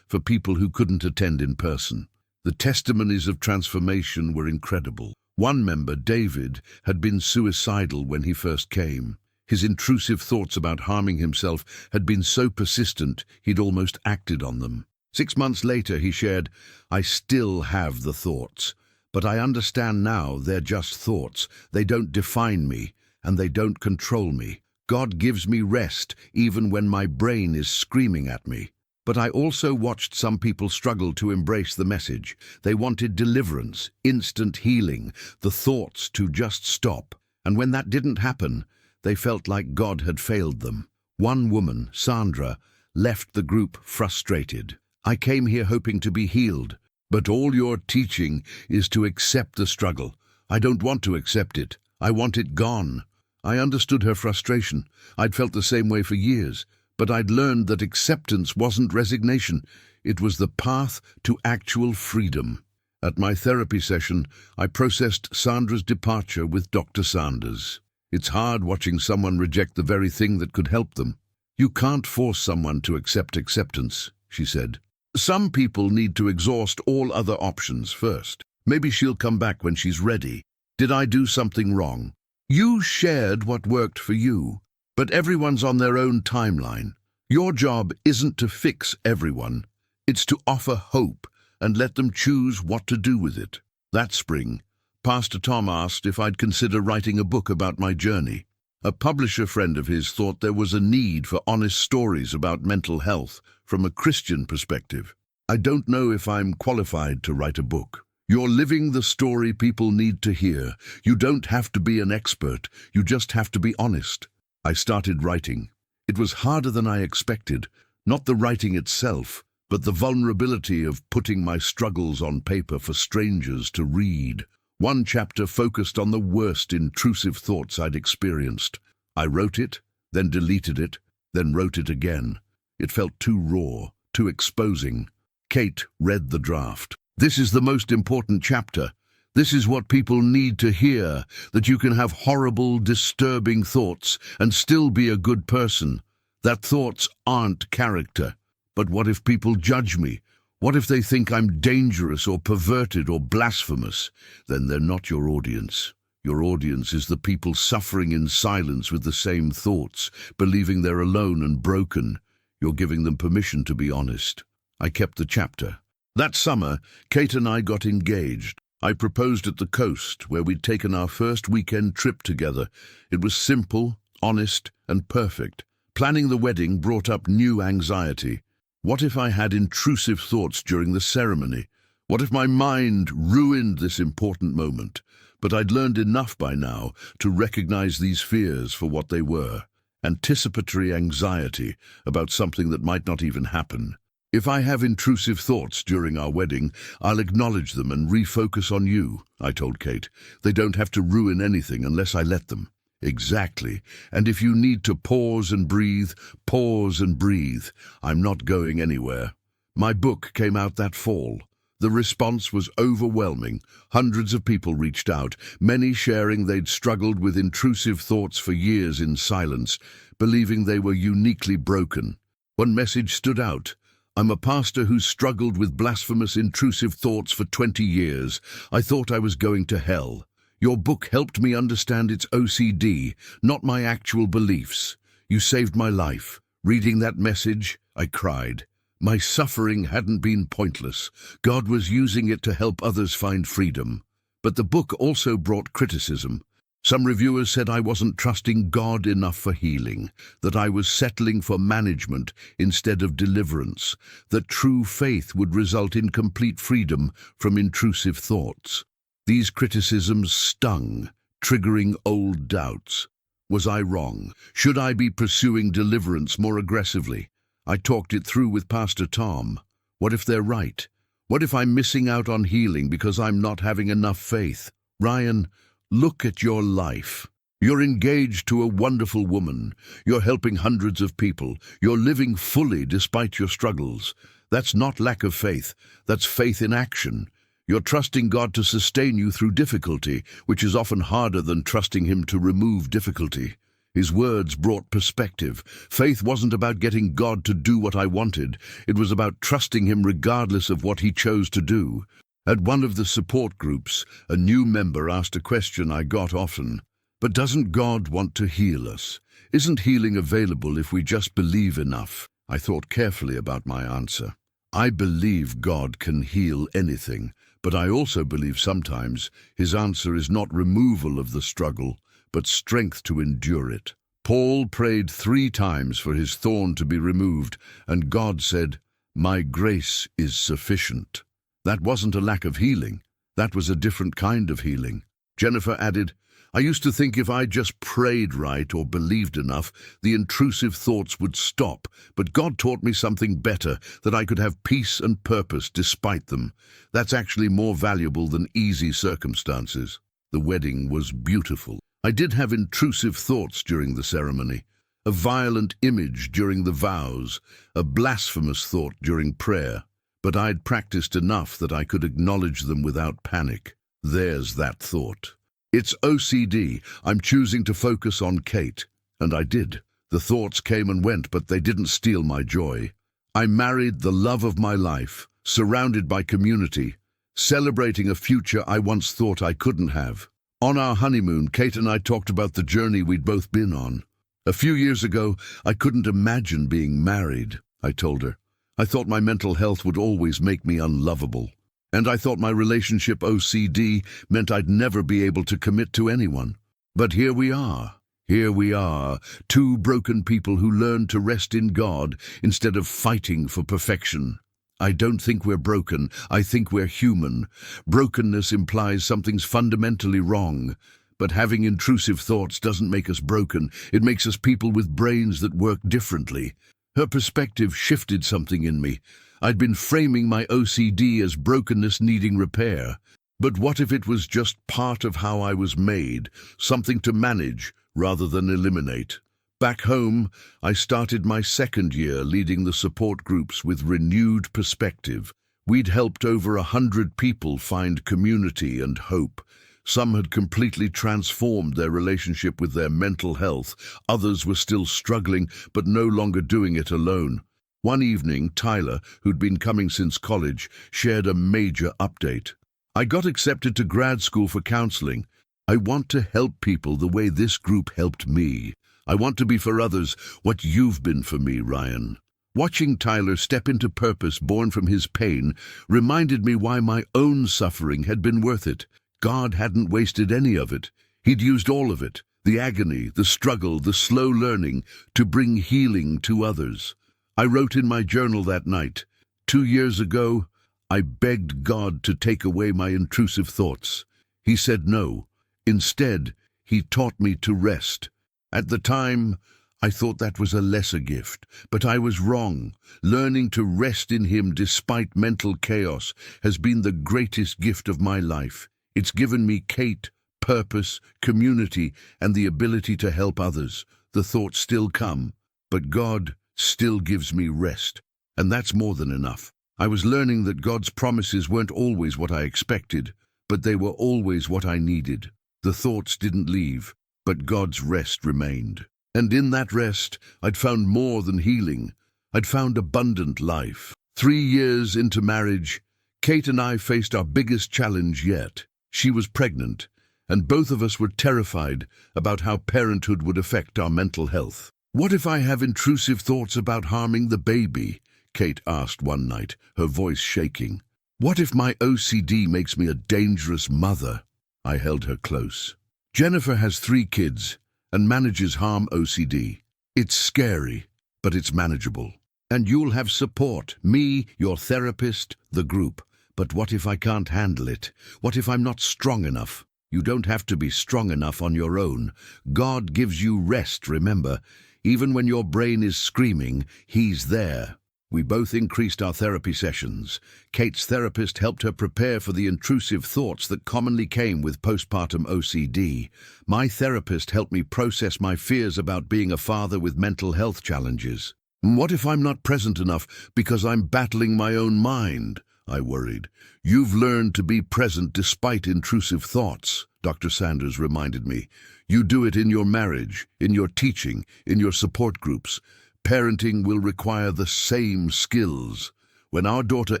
for people who couldn't attend in person. The testimonies of transformation were incredible. One member, David, had been suicidal when he first came. His intrusive thoughts about harming himself had been so persistent he'd almost acted on them. 6 months later, he shared, "I still have the thoughts, but I understand now they're just thoughts. They don't define me, and they don't control me. God gives me rest even when my brain is screaming at me." But I also watched some people struggle to embrace the message. They wanted deliverance, instant healing, the thoughts to just stop. And when that didn't happen, they felt like God had failed them. One woman, Sandra, left the group frustrated. "I came here hoping to be healed, but all you're teaching is to accept the struggle. I don't want to accept it. I want it gone." I understood her frustration. I'd felt the same way for years, but I'd learned that acceptance wasn't resignation. It was the path to actual freedom. At my therapy session, I processed Sandra's departure with Dr. Sanders. It's hard watching someone reject the very thing that could help them. "You can't force someone to accept acceptance," she said. "Some people need to exhaust all other options first. Maybe she'll come back when she's ready. Did I do something wrong? You shared what worked for you, but everyone's on their own timeline. Your job isn't to fix everyone. It's to offer hope and let them choose what to do with it." That spring, Pastor Tom asked if I'd consider writing a book about my journey. A publisher friend of his thought there was a need for honest stories about mental health from a Christian perspective. "I don't know if I'm qualified to write a book. You're living the story people need to hear. You don't have to be an expert. You just have to be honest." I started writing. It was harder than I expected, not the writing itself, but the vulnerability of putting my struggles on paper for strangers to read. One chapter focused on the worst intrusive thoughts I'd experienced. I wrote it, then deleted it, then wrote it again. It felt too raw, too exposing. Kate read the draft. "This is the most important chapter. This is what people need to hear, that you can have horrible, disturbing thoughts and still be a good person. That thoughts aren't character. But what if people judge me? What if they think I'm dangerous or perverted or blasphemous? Then they're not your audience. Your audience is the people suffering in silence with the same thoughts, believing they're alone and broken. You're giving them permission to be honest." I kept the chapter. That summer, Kate and I got engaged. I proposed at the coast, where we'd taken our first weekend trip together. It was simple, honest, and perfect. Planning the wedding brought up new anxiety. What if I had intrusive thoughts during the ceremony? What if my mind ruined this important moment? But I'd learned enough by now to recognize these fears for what they were. Anticipatory anxiety about something that might not even happen. "If I have intrusive thoughts during our wedding, I'll acknowledge them and refocus on you," I told Kate. "They don't have to ruin anything unless I let them." "Exactly. And if you need to pause and breathe, pause and breathe. I'm not going anywhere." My book came out that fall. The response was overwhelming. Hundreds of people reached out, many sharing they'd struggled with intrusive thoughts for years in silence, believing they were uniquely broken. One message stood out. "I'm a pastor who struggled with blasphemous, intrusive thoughts for 20 years. I thought I was going to hell. Your book helped me understand it's OCD, not my actual beliefs. You saved my life." Reading that message, I cried. My suffering hadn't been pointless. God was using it to help others find freedom. But the book also brought criticism. Some reviewers said I wasn't trusting God enough for healing, that I was settling for management instead of deliverance, that true faith would result in complete freedom from intrusive thoughts. These criticisms stung, triggering old doubts. Was I wrong? Should I be pursuing deliverance more aggressively? I talked it through with Pastor Tom. What if they're right? What if I'm missing out on healing because I'm not having enough faith? Ryan, look at your life. You're engaged to a wonderful woman. You're helping hundreds of people. You're living fully despite your struggles. That's not lack of faith. That's faith in action. You're trusting God to sustain you through difficulty, which is often harder than trusting Him to remove difficulty. His words brought perspective. Faith wasn't about getting God to do what I wanted. It was about trusting Him regardless of what He chose to do. At one of the support groups, a new member asked a question I got often. But doesn't God want to heal us? Isn't healing available if we just believe enough? I thought carefully about my answer. I believe God can heal anything, but I also believe sometimes His answer is not removal of the struggle, but strength to endure it. Paul prayed 3 times for his thorn to be removed, and God said, "My grace is sufficient." That wasn't a lack of healing. That was a different kind of healing. Jennifer added, I used to think if I just prayed right or believed enough, the intrusive thoughts would stop, but God taught me something better, that I could have peace and purpose despite them. That's actually more valuable than easy circumstances. The wedding was beautiful. I did have intrusive thoughts during the ceremony, a violent image during the vows, a blasphemous thought during prayer, but I'd practiced enough that I could acknowledge them without panic. There's that thought. It's OCD. I'm choosing to focus on Kate. And I did. The thoughts came and went, but they didn't steal my joy. I married the love of my life, surrounded by community, celebrating a future I once thought I couldn't have. On our honeymoon, Kate and I talked about the journey we'd both been on. A few years ago, I couldn't imagine being married, I told her. I thought my mental health would always make me unlovable. And I thought my relationship OCD meant I'd never be able to commit to anyone. But here we are. Here we are, 2 broken people who learn to rest in God instead of fighting for perfection. I don't think we're broken. I think we're human. Brokenness implies something's fundamentally wrong. But having intrusive thoughts doesn't make us broken. It makes us people with brains that work differently. Her perspective shifted something in me. I'd been framing my OCD as brokenness needing repair. But what if it was just part of how I was made, something to manage rather than eliminate? Back home, I started my 2nd year leading the support groups with renewed perspective. We'd helped over 100 people find community and hope. Some had completely transformed their relationship with their mental health. Others were still struggling, but no longer doing it alone. One evening, Tyler, who'd been coming since college, shared a major update. I got accepted to grad school for counseling. I want to help people the way this group helped me. I want to be for others what you've been for me, Ryan. Watching Tyler step into purpose born from his pain reminded me why my own suffering had been worth it. God hadn't wasted any of it. He'd used all of it, the agony, the struggle, the slow learning, to bring healing to others. I wrote in my journal that night, 2 years ago, I begged God to take away my intrusive thoughts. He said no. Instead, He taught me to rest. At the time, I thought that was a lesser gift, but I was wrong. Learning to rest in Him despite mental chaos has been the greatest gift of my life. It's given me Kate, purpose, community, and the ability to help others. The thoughts still come, but God still gives me rest, and that's more than enough. I was learning that God's promises weren't always what I expected, but they were always what I needed. The thoughts didn't leave, but God's rest remained. And in that rest, I'd found more than healing. I'd found abundant life. 3 years into marriage, Kate and I faced our biggest challenge yet. She was pregnant, and both of us were terrified about how parenthood would affect our mental health. What if I have intrusive thoughts about harming the baby? Kate asked one night, her voice shaking. What if my OCD makes me a dangerous mother? I held her close. Jennifer has 3 kids and manages harm OCD. It's scary, but it's manageable. And you'll have support, me, your therapist, the group. But what if I can't handle it? What if I'm not strong enough? You don't have to be strong enough on your own. God gives you rest, remember. Even when your brain is screaming, he's there. We both increased our therapy sessions. Kate's therapist helped her prepare for the intrusive thoughts that commonly came with postpartum OCD. My therapist helped me process my fears about being a father with mental health challenges. What if I'm not present enough because I'm battling my own mind? I worried. You've learned to be present despite intrusive thoughts, Dr. Sanders reminded me. You do it in your marriage, in your teaching, in your support groups. Parenting will require the same skills. When our daughter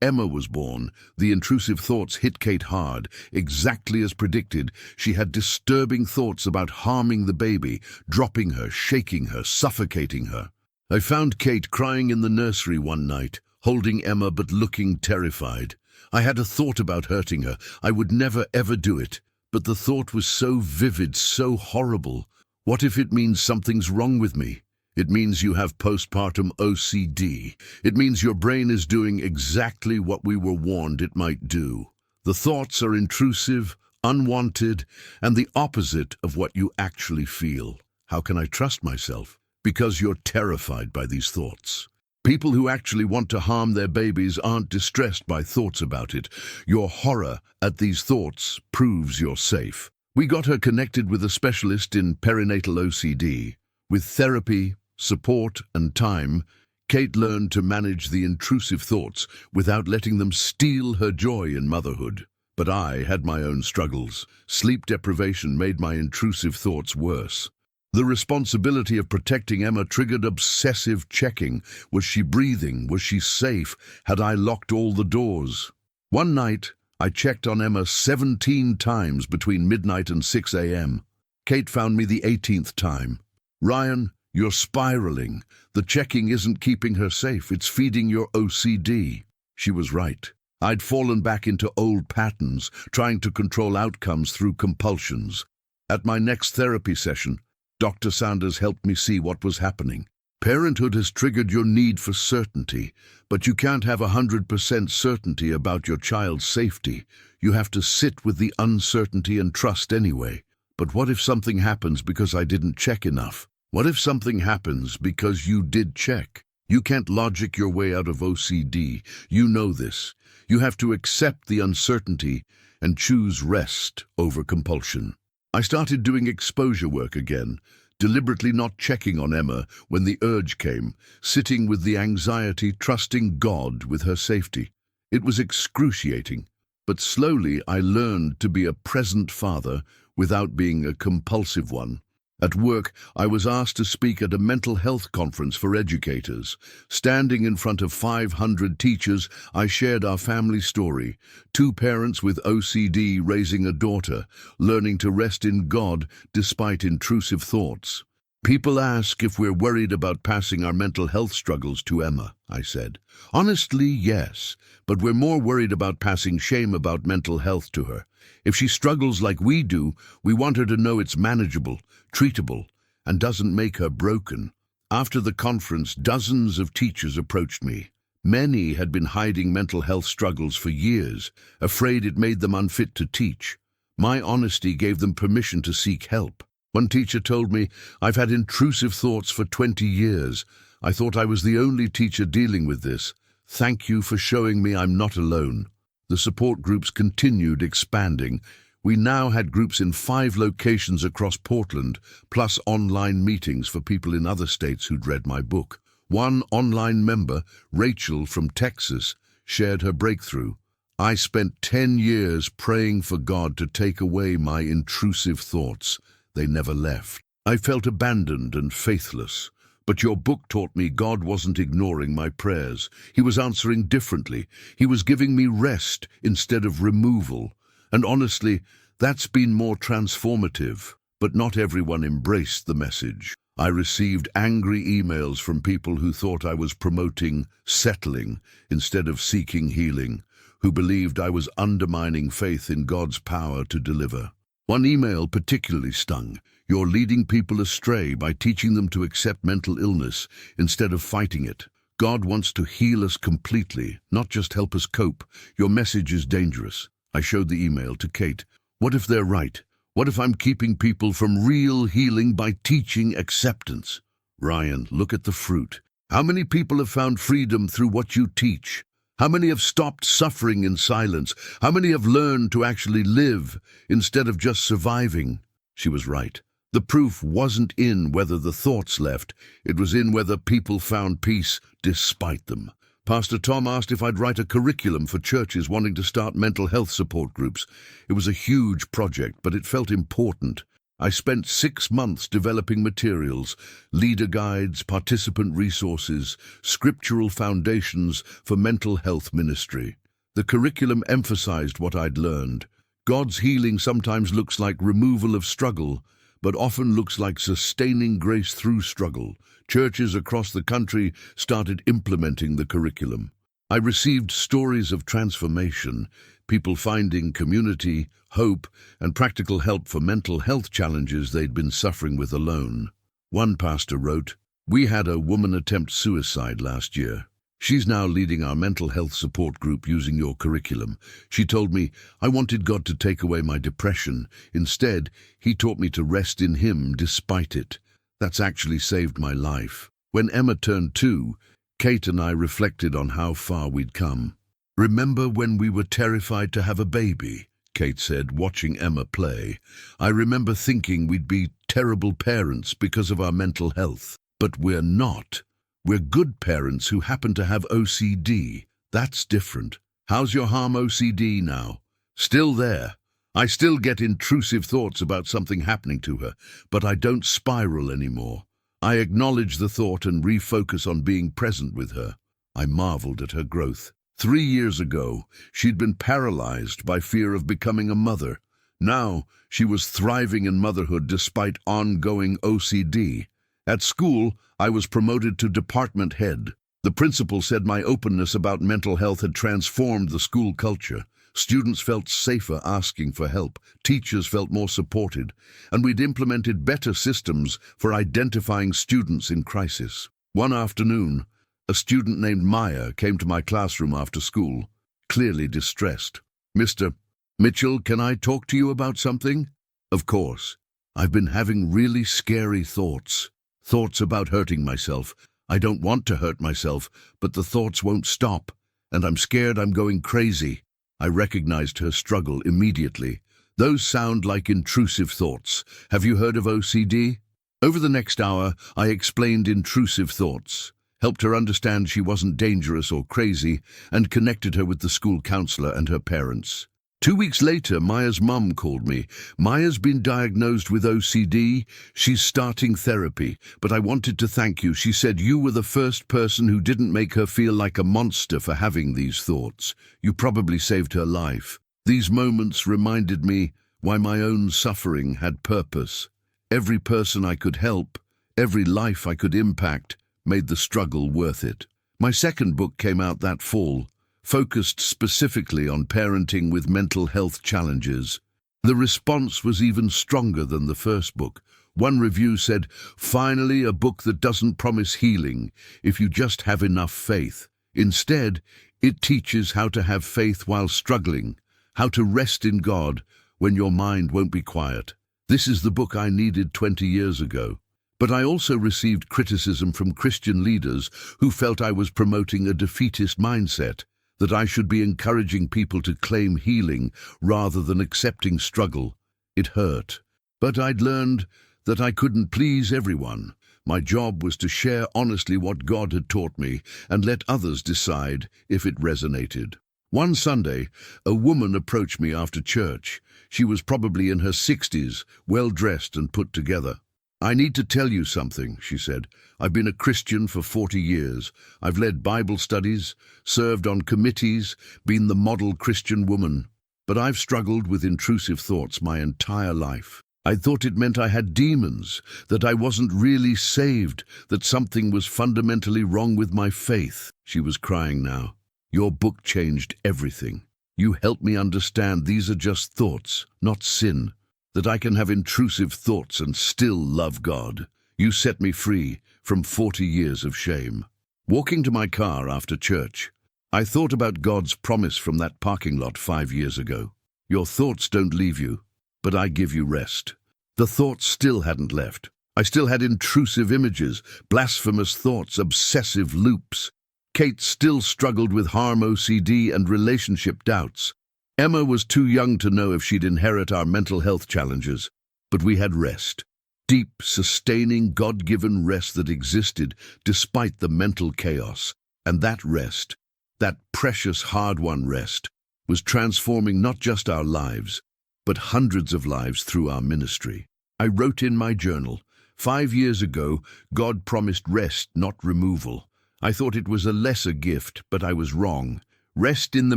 Emma was born, the intrusive thoughts hit Kate hard. Exactly as predicted, she had disturbing thoughts about harming the baby, dropping her, shaking her, suffocating her. I found Kate crying in the nursery one night, holding Emma but looking terrified. I had a thought about hurting her. I would never ever do it. But the thought was so vivid, so horrible. What if it means something's wrong with me? It means you have postpartum OCD. It means your brain is doing exactly what we were warned it might do. The thoughts are intrusive, unwanted, and the opposite of what you actually feel. How can I trust myself? Because you're terrified by these thoughts. People who actually want to harm their babies aren't distressed by thoughts about it. Your horror at these thoughts proves you're safe. We got her connected with a specialist in perinatal OCD. With therapy, support, and time, Kate learned to manage the intrusive thoughts without letting them steal her joy in motherhood. But I had my own struggles. Sleep deprivation made my intrusive thoughts worse. The responsibility of protecting Emma triggered obsessive checking. Was she breathing? Was she safe? Had I locked all the doors? One night, I checked on Emma 17 times between midnight and 6 a.m. Kate found me the 18th time. "Ryan, you're spiraling. The checking isn't keeping her safe. It's feeding your OCD." She was right. I'd fallen back into old patterns, trying to control outcomes through compulsions. At my next therapy session, Dr. Sanders helped me see what was happening. Parenthood has triggered your need for certainty, but you can't have 100% certainty about your child's safety. You have to sit with the uncertainty and trust anyway. But what if something happens because I didn't check enough? What if something happens because you did check? You can't logic your way out of OCD. You know this. You have to accept the uncertainty and choose rest over compulsion. I started doing exposure work again, deliberately not checking on Emma when the urge came, sitting with the anxiety, trusting God with her safety. It was excruciating, but slowly I learned to be a present father without being a compulsive one. At work, I was asked to speak at a mental health conference for educators. Standing in front of 500 teachers, I shared our family story. Two parents with OCD raising a daughter, learning to rest in God despite intrusive thoughts. People ask if we're worried about passing our mental health struggles to Emma, I said. Honestly, yes, but we're more worried about passing shame about mental health to her. If she struggles like we do, we want her to know it's manageable, treatable, and doesn't make her broken. After the conference, dozens of teachers approached me. Many had been hiding mental health struggles for years, afraid it made them unfit to teach. My honesty gave them permission to seek help. One teacher told me, "I've had intrusive thoughts for 20 years. I thought I was the only teacher dealing with this. Thank you for showing me I'm not alone." The support groups continued expanding. We now had groups in 5 locations across Portland, plus online meetings for people in other states who'd read my book. One online member, Rachel from Texas, shared her breakthrough. "I spent 10 years praying for God to take away my intrusive thoughts. They never left. I felt abandoned and faithless. But your book taught me God wasn't ignoring my prayers. He was answering differently. He was giving me rest instead of removal. And honestly, that's been more transformative. But not everyone embraced the message. I received angry emails from people who thought I was promoting settling instead of seeking healing, who believed I was undermining faith in God's power to deliver. One email particularly stung. "You're leading people astray by teaching them to accept mental illness instead of fighting it. God wants to heal us completely, not just help us cope. Your message is dangerous." I showed the email to Kate. What if they're right? What if I'm keeping people from real healing by teaching acceptance? Ryan, look at the fruit. How many people have found freedom through what you teach? How many have stopped suffering in silence? How many have learned to actually live instead of just surviving? She was right. The proof wasn't in whether the thoughts left. It was in whether people found peace despite them. Pastor Tom asked if I'd write a curriculum for churches wanting to start mental health support groups. It was a huge project, but it felt important. I spent 6 months developing materials, leader guides, participant resources, scriptural foundations for mental health ministry. The curriculum emphasized what I'd learned. God's healing sometimes looks like removal of struggle, but often looks like sustaining grace through struggle. Churches across the country started implementing the curriculum. I received stories of transformation, people finding community, hope, and practical help for mental health challenges they'd been suffering with alone. One pastor wrote, "We had a woman attempt suicide last year. She's now leading our mental health support group using your curriculum. She told me, I wanted God to take away my depression. Instead, He taught me to rest in Him despite it. That's actually saved my life." When Emma turned 2, Kate and I reflected on how far we'd come. "Remember when we were terrified to have a baby?" Kate said, watching Emma play. "I remember thinking we'd be terrible parents because of our mental health. But we're not. We're good parents who happen to have OCD. That's different. How's your harm OCD now?" "Still there. I still get intrusive thoughts about something happening to her, but I don't spiral anymore. I acknowledge the thought and refocus on being present with her." I marveled at her growth. 3 years ago, she'd been paralyzed by fear of becoming a mother. Now, she was thriving in motherhood despite ongoing OCD. At school, I was promoted to department head. The principal said my openness about mental health had transformed the school culture. Students felt safer asking for help, teachers felt more supported, and we'd implemented better systems for identifying students in crisis. One afternoon, a student named Maya came to my classroom after school, clearly distressed. "Mr. Mitchell, can I talk to you about something?" "Of course. I've been having really scary thoughts. Thoughts about hurting myself. I don't want to hurt myself, but the thoughts won't stop, and I'm scared I'm going crazy." I recognized her struggle immediately. "Those sound like intrusive thoughts. Have you heard of OCD?" Over the next hour, I explained intrusive thoughts, helped her understand she wasn't dangerous or crazy, and connected her with the school counselor and her parents. 2 weeks later, Maya's mum called me. "Maya's been diagnosed with OCD. She's starting therapy, but I wanted to thank you. She said you were the first person who didn't make her feel like a monster for having these thoughts. You probably saved her life." These moments reminded me why my own suffering had purpose. Every person I could help, every life I could impact, made the struggle worth it. My second book came out that fall, focused specifically on parenting with mental health challenges. The response was even stronger than the first book. One review said, "Finally, a book that doesn't promise healing if you just have enough faith. Instead, it teaches how to have faith while struggling, how to rest in God when your mind won't be quiet." This is the book I needed 20 years ago. But I also received criticism from Christian leaders who felt I was promoting a defeatist mindset, that I should be encouraging people to claim healing rather than accepting struggle. It hurt. But I'd learned that I couldn't please everyone. My job was to share honestly what God had taught me and let others decide if it resonated. One Sunday, a woman approached me after church. She was probably in her 60s, well-dressed and put together. "I need to tell you something," she said. "I've been a Christian for 40 years. I've led Bible studies, served on committees, been the model Christian woman. But I've struggled with intrusive thoughts my entire life. I thought it meant I had demons, that I wasn't really saved, that something was fundamentally wrong with my faith." She was crying now. "Your book changed everything. You helped me understand these are just thoughts, not sin. That I can have intrusive thoughts and still love God. You set me free from 40 years of shame." Walking to my car after church, I thought about God's promise from that parking lot 5 years ago. "Your thoughts don't leave you, but I give you rest." The thoughts still hadn't left. I still had intrusive images, blasphemous thoughts, obsessive loops. Kate still struggled with harm OCD and relationship doubts. Emma was too young to know if she'd inherit our mental health challenges. But we had rest. Deep, sustaining, God-given rest that existed despite the mental chaos. And that rest, that precious, hard-won rest, was transforming not just our lives, but hundreds of lives through our ministry. I wrote in my journal, 5 years ago, God promised rest, not removal. I thought it was a lesser gift, but I was wrong. Rest in the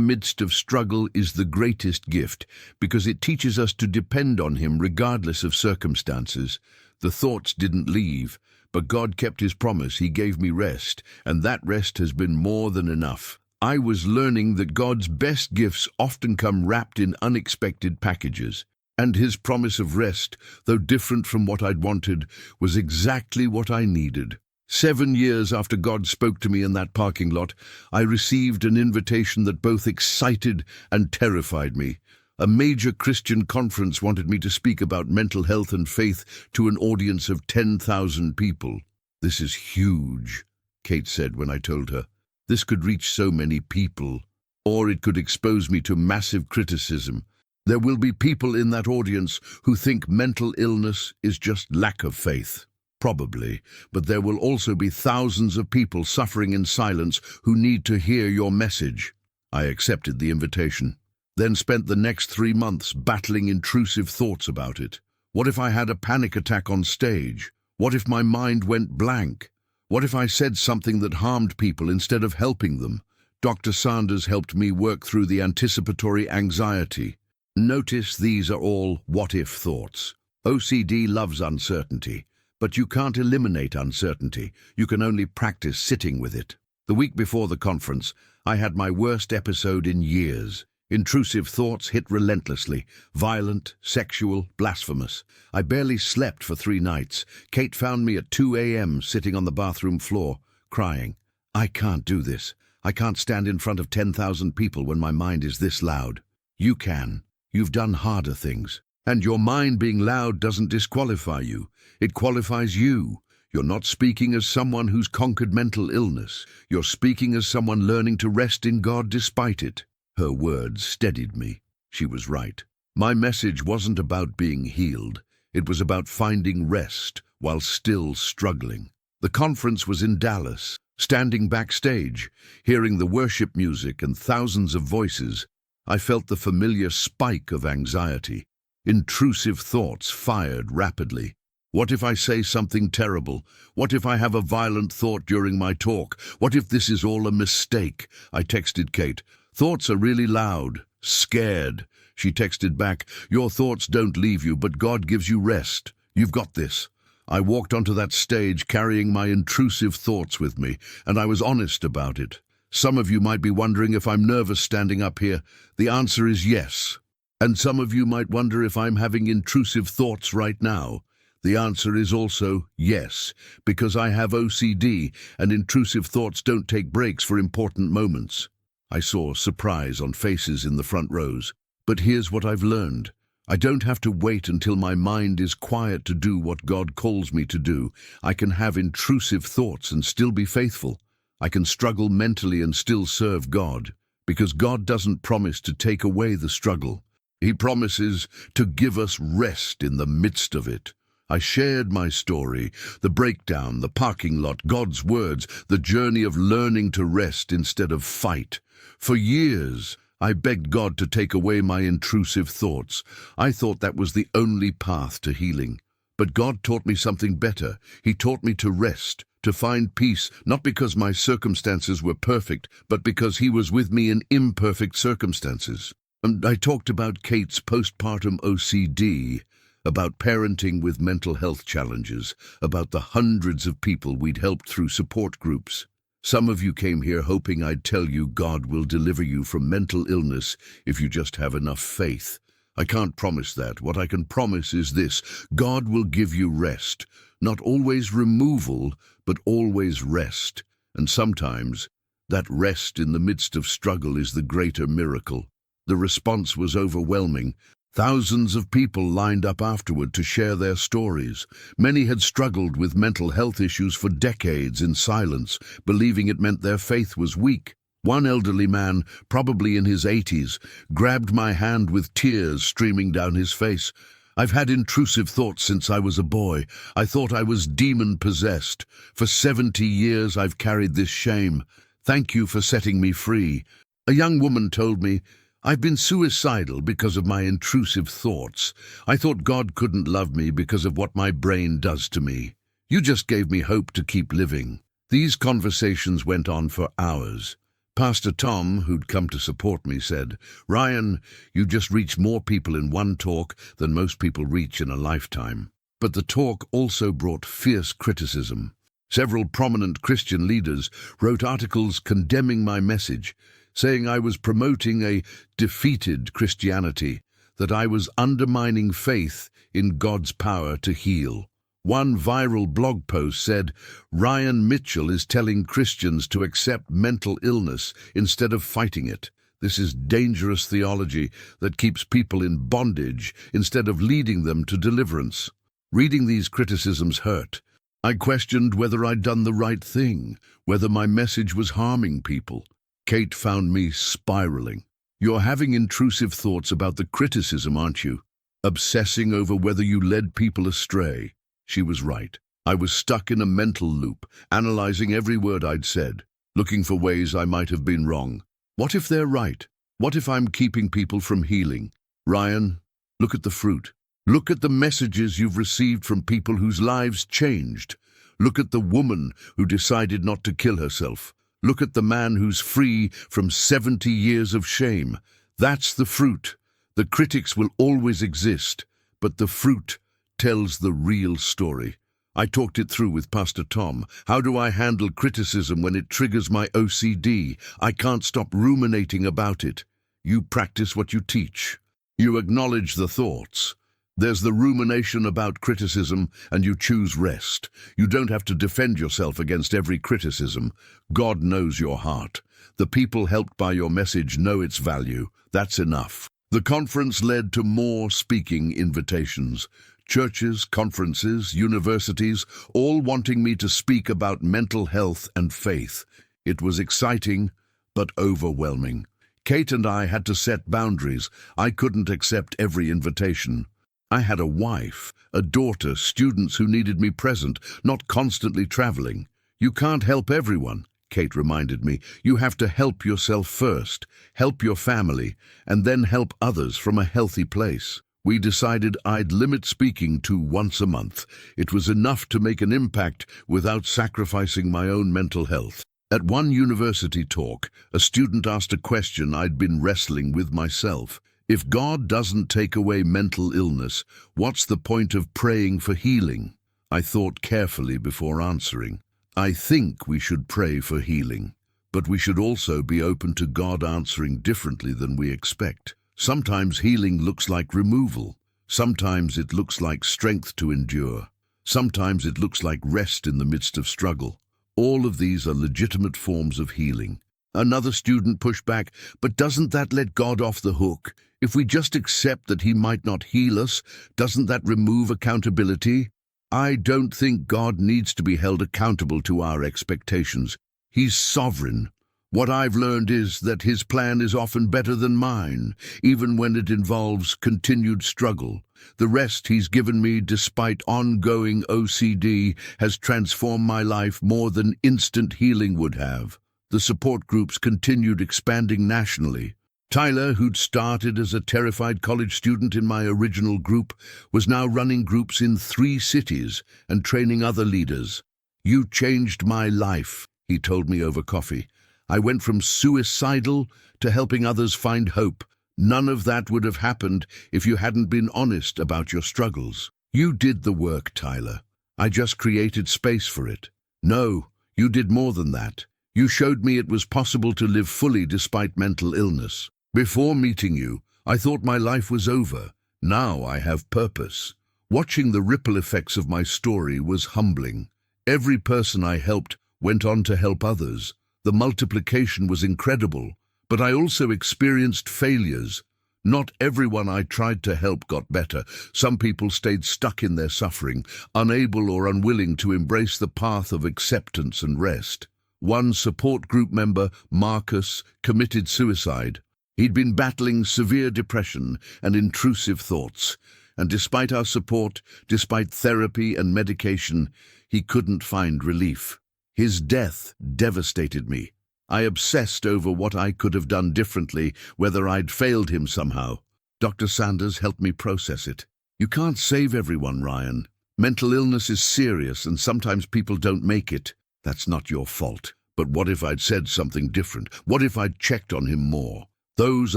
midst of struggle is the greatest gift because it teaches us to depend on Him regardless of circumstances. The thoughts didn't leave, but God kept His promise. He gave me rest, and that rest has been more than enough. I was learning that God's best gifts often come wrapped in unexpected packages. And His promise of rest, though different from what I'd wanted, was exactly what I needed. 7 years after God spoke to me in that parking lot, I received an invitation that both excited and terrified me. A major Christian conference wanted me to speak about mental health and faith to an audience of 10,000 people. "This is huge," Kate said when I told her. "This could reach so many people, or it could expose me to massive criticism. There will be people in that audience who think mental illness is just lack of faith. Probably, but there will also be thousands of people suffering in silence who need to hear your message." I accepted the invitation, then spent the next 3 months battling intrusive thoughts about it. What if I had a panic attack on stage? What if my mind went blank? What if I said something that harmed people instead of helping them? Dr. Sanders helped me work through the anticipatory anxiety. Notice these are all what-if thoughts. OCD loves uncertainty. But you can't eliminate uncertainty. You can only practice sitting with it. The week before the conference, I had my worst episode in years. Intrusive thoughts hit relentlessly, violent, sexual, blasphemous. I barely slept for 3 nights. Kate found me at 2 a.m. sitting on the bathroom floor, crying. "I can't do this. I can't stand in front of 10,000 people when my mind is this loud." You can. You've done harder things. And your mind being loud doesn't disqualify you. It qualifies you. You're not speaking as someone who's conquered mental illness. You're speaking as someone learning to rest in God despite it. Her words steadied me. She was right. My message wasn't about being healed. It was about finding rest while still struggling. The conference was in Dallas. Standing backstage, hearing the worship music and thousands of voices, I felt the familiar spike of anxiety. Intrusive thoughts fired rapidly. What if I say something terrible? What if I have a violent thought during my talk? What if this is all a mistake? I texted Kate. "Thoughts are really loud. Scared." She texted back, "Your thoughts don't leave you, but God gives you rest. You've got this." I walked onto that stage carrying my intrusive thoughts with me, and I was honest about it. Some of you might be wondering if I'm nervous standing up here. The answer is yes. And some of you might wonder if I'm having intrusive thoughts right now. The answer is also yes, because I have OCD and intrusive thoughts don't take breaks for important moments. I saw surprise on faces in the front rows. But here's what I've learned. I don't have to wait until my mind is quiet to do what God calls me to do. I can have intrusive thoughts and still be faithful. I can struggle mentally and still serve God, because God doesn't promise to take away the struggle. He promises to give us rest in the midst of it. I shared my story, the breakdown, the parking lot, God's words, the journey of learning to rest instead of fight. For years, I begged God to take away my intrusive thoughts. I thought that was the only path to healing. But God taught me something better. He taught me to rest, to find peace, not because my circumstances were perfect, but because He was with me in imperfect circumstances. And I talked about Kate's postpartum OCD, about parenting with mental health challenges, about the hundreds of people we'd helped through support groups. Some of you came here hoping I'd tell you God will deliver you from mental illness if you just have enough faith. I can't promise that. What I can promise is this: God will give you rest. Not always removal, but always rest. And sometimes, that rest in the midst of struggle is the greater miracle. The response was overwhelming. Thousands of people lined up afterward to share their stories. Many had struggled with mental health issues for decades in silence, believing it meant their faith was weak. One elderly man, probably in his 80s, grabbed my hand with tears streaming down his face. "I've had intrusive thoughts since I was a boy. I thought I was demon-possessed. For 70 years I've carried this shame. Thank you for setting me free." A young woman told me, "I've been suicidal because of my intrusive thoughts. I thought God couldn't love me because of what my brain does to me. You just gave me hope to keep living." These conversations went on for hours. Pastor Tom, who'd come to support me, said, "Ryan, you just reached more people in one talk than most people reach in a lifetime." But the talk also brought fierce criticism. Several prominent Christian leaders wrote articles condemning my message, saying I was promoting a defeated Christianity, that I was undermining faith in God's power to heal. One viral blog post said, "Ryan Mitchell is telling Christians to accept mental illness instead of fighting it. This is dangerous theology that keeps people in bondage instead of leading them to deliverance." Reading these criticisms hurt. I questioned whether I'd done the right thing, whether my message was harming people. Kate found me spiraling. "You're having intrusive thoughts about the criticism, aren't you? Obsessing over whether you led people astray." She was right. I was stuck in a mental loop, analyzing every word I'd said, looking for ways I might have been wrong. What if they're right? What if I'm keeping people from healing? Ryan, look at the fruit. Look at the messages you've received from people whose lives changed. Look at the woman who decided not to kill herself. Look at the man who's free from 70 years of shame. That's the fruit. The critics will always exist, but the fruit tells the real story. I talked it through with Pastor Tom. How do I handle criticism when it triggers my OCD? I can't stop ruminating about it. You practice what you teach. You acknowledge the thoughts. There's the rumination about criticism, and you choose rest. You don't have to defend yourself against every criticism. God knows your heart. The people helped by your message know its value. That's enough. The conference led to more speaking invitations. Churches, conferences, universities, all wanting me to speak about mental health and faith. It was exciting, but overwhelming. Kate and I had to set boundaries. I couldn't accept every invitation. I had a wife, a daughter, students who needed me present, not constantly traveling. "You can't help everyone," Kate reminded me. "You have to help yourself first, help your family, and then help others from a healthy place." We decided I'd limit speaking to once a month. It was enough to make an impact without sacrificing my own mental health. At one university talk, a student asked a question I'd been wrestling with myself. If God doesn't take away mental illness, what's the point of praying for healing? I thought carefully before answering. I think we should pray for healing, but we should also be open to God answering differently than we expect. Sometimes healing looks like removal. Sometimes it looks like strength to endure. Sometimes it looks like rest in the midst of struggle. All of these are legitimate forms of healing. Another student pushed back, "But doesn't that let God off the hook? If we just accept that He might not heal us, doesn't that remove accountability?" I don't think God needs to be held accountable to our expectations. He's sovereign. What I've learned is that His plan is often better than mine, even when it involves continued struggle. The rest He's given me despite ongoing OCD has transformed my life more than instant healing would have. The support groups continued expanding nationally. Tyler, who'd started as a terrified college student in my original group, was now running groups in 3 cities and training other leaders. "You changed my life," he told me over coffee. "I went from suicidal to helping others find hope. None of that would have happened if you hadn't been honest about your struggles. You did the work, Tyler. I just created space for it. No, you did more than that. You showed me it was possible to live fully despite mental illness. Before meeting you, I thought my life was over. Now I have purpose." Watching the ripple effects of my story was humbling. Every person I helped went on to help others. The multiplication was incredible, but I also experienced failures. Not everyone I tried to help got better. Some people stayed stuck in their suffering, unable or unwilling to embrace the path of acceptance and rest. One support group member, Marcus, committed suicide. He'd been battling severe depression and intrusive thoughts, and despite our support, despite therapy and medication, he couldn't find relief. His death devastated me. I obsessed over what I could have done differently, whether I'd failed him somehow. Dr. Sanders helped me process it. You can't save everyone, Ryan. Mental illness is serious, and sometimes people don't make it. That's not your fault. But what if I'd said something different? What if I'd checked on him more? Those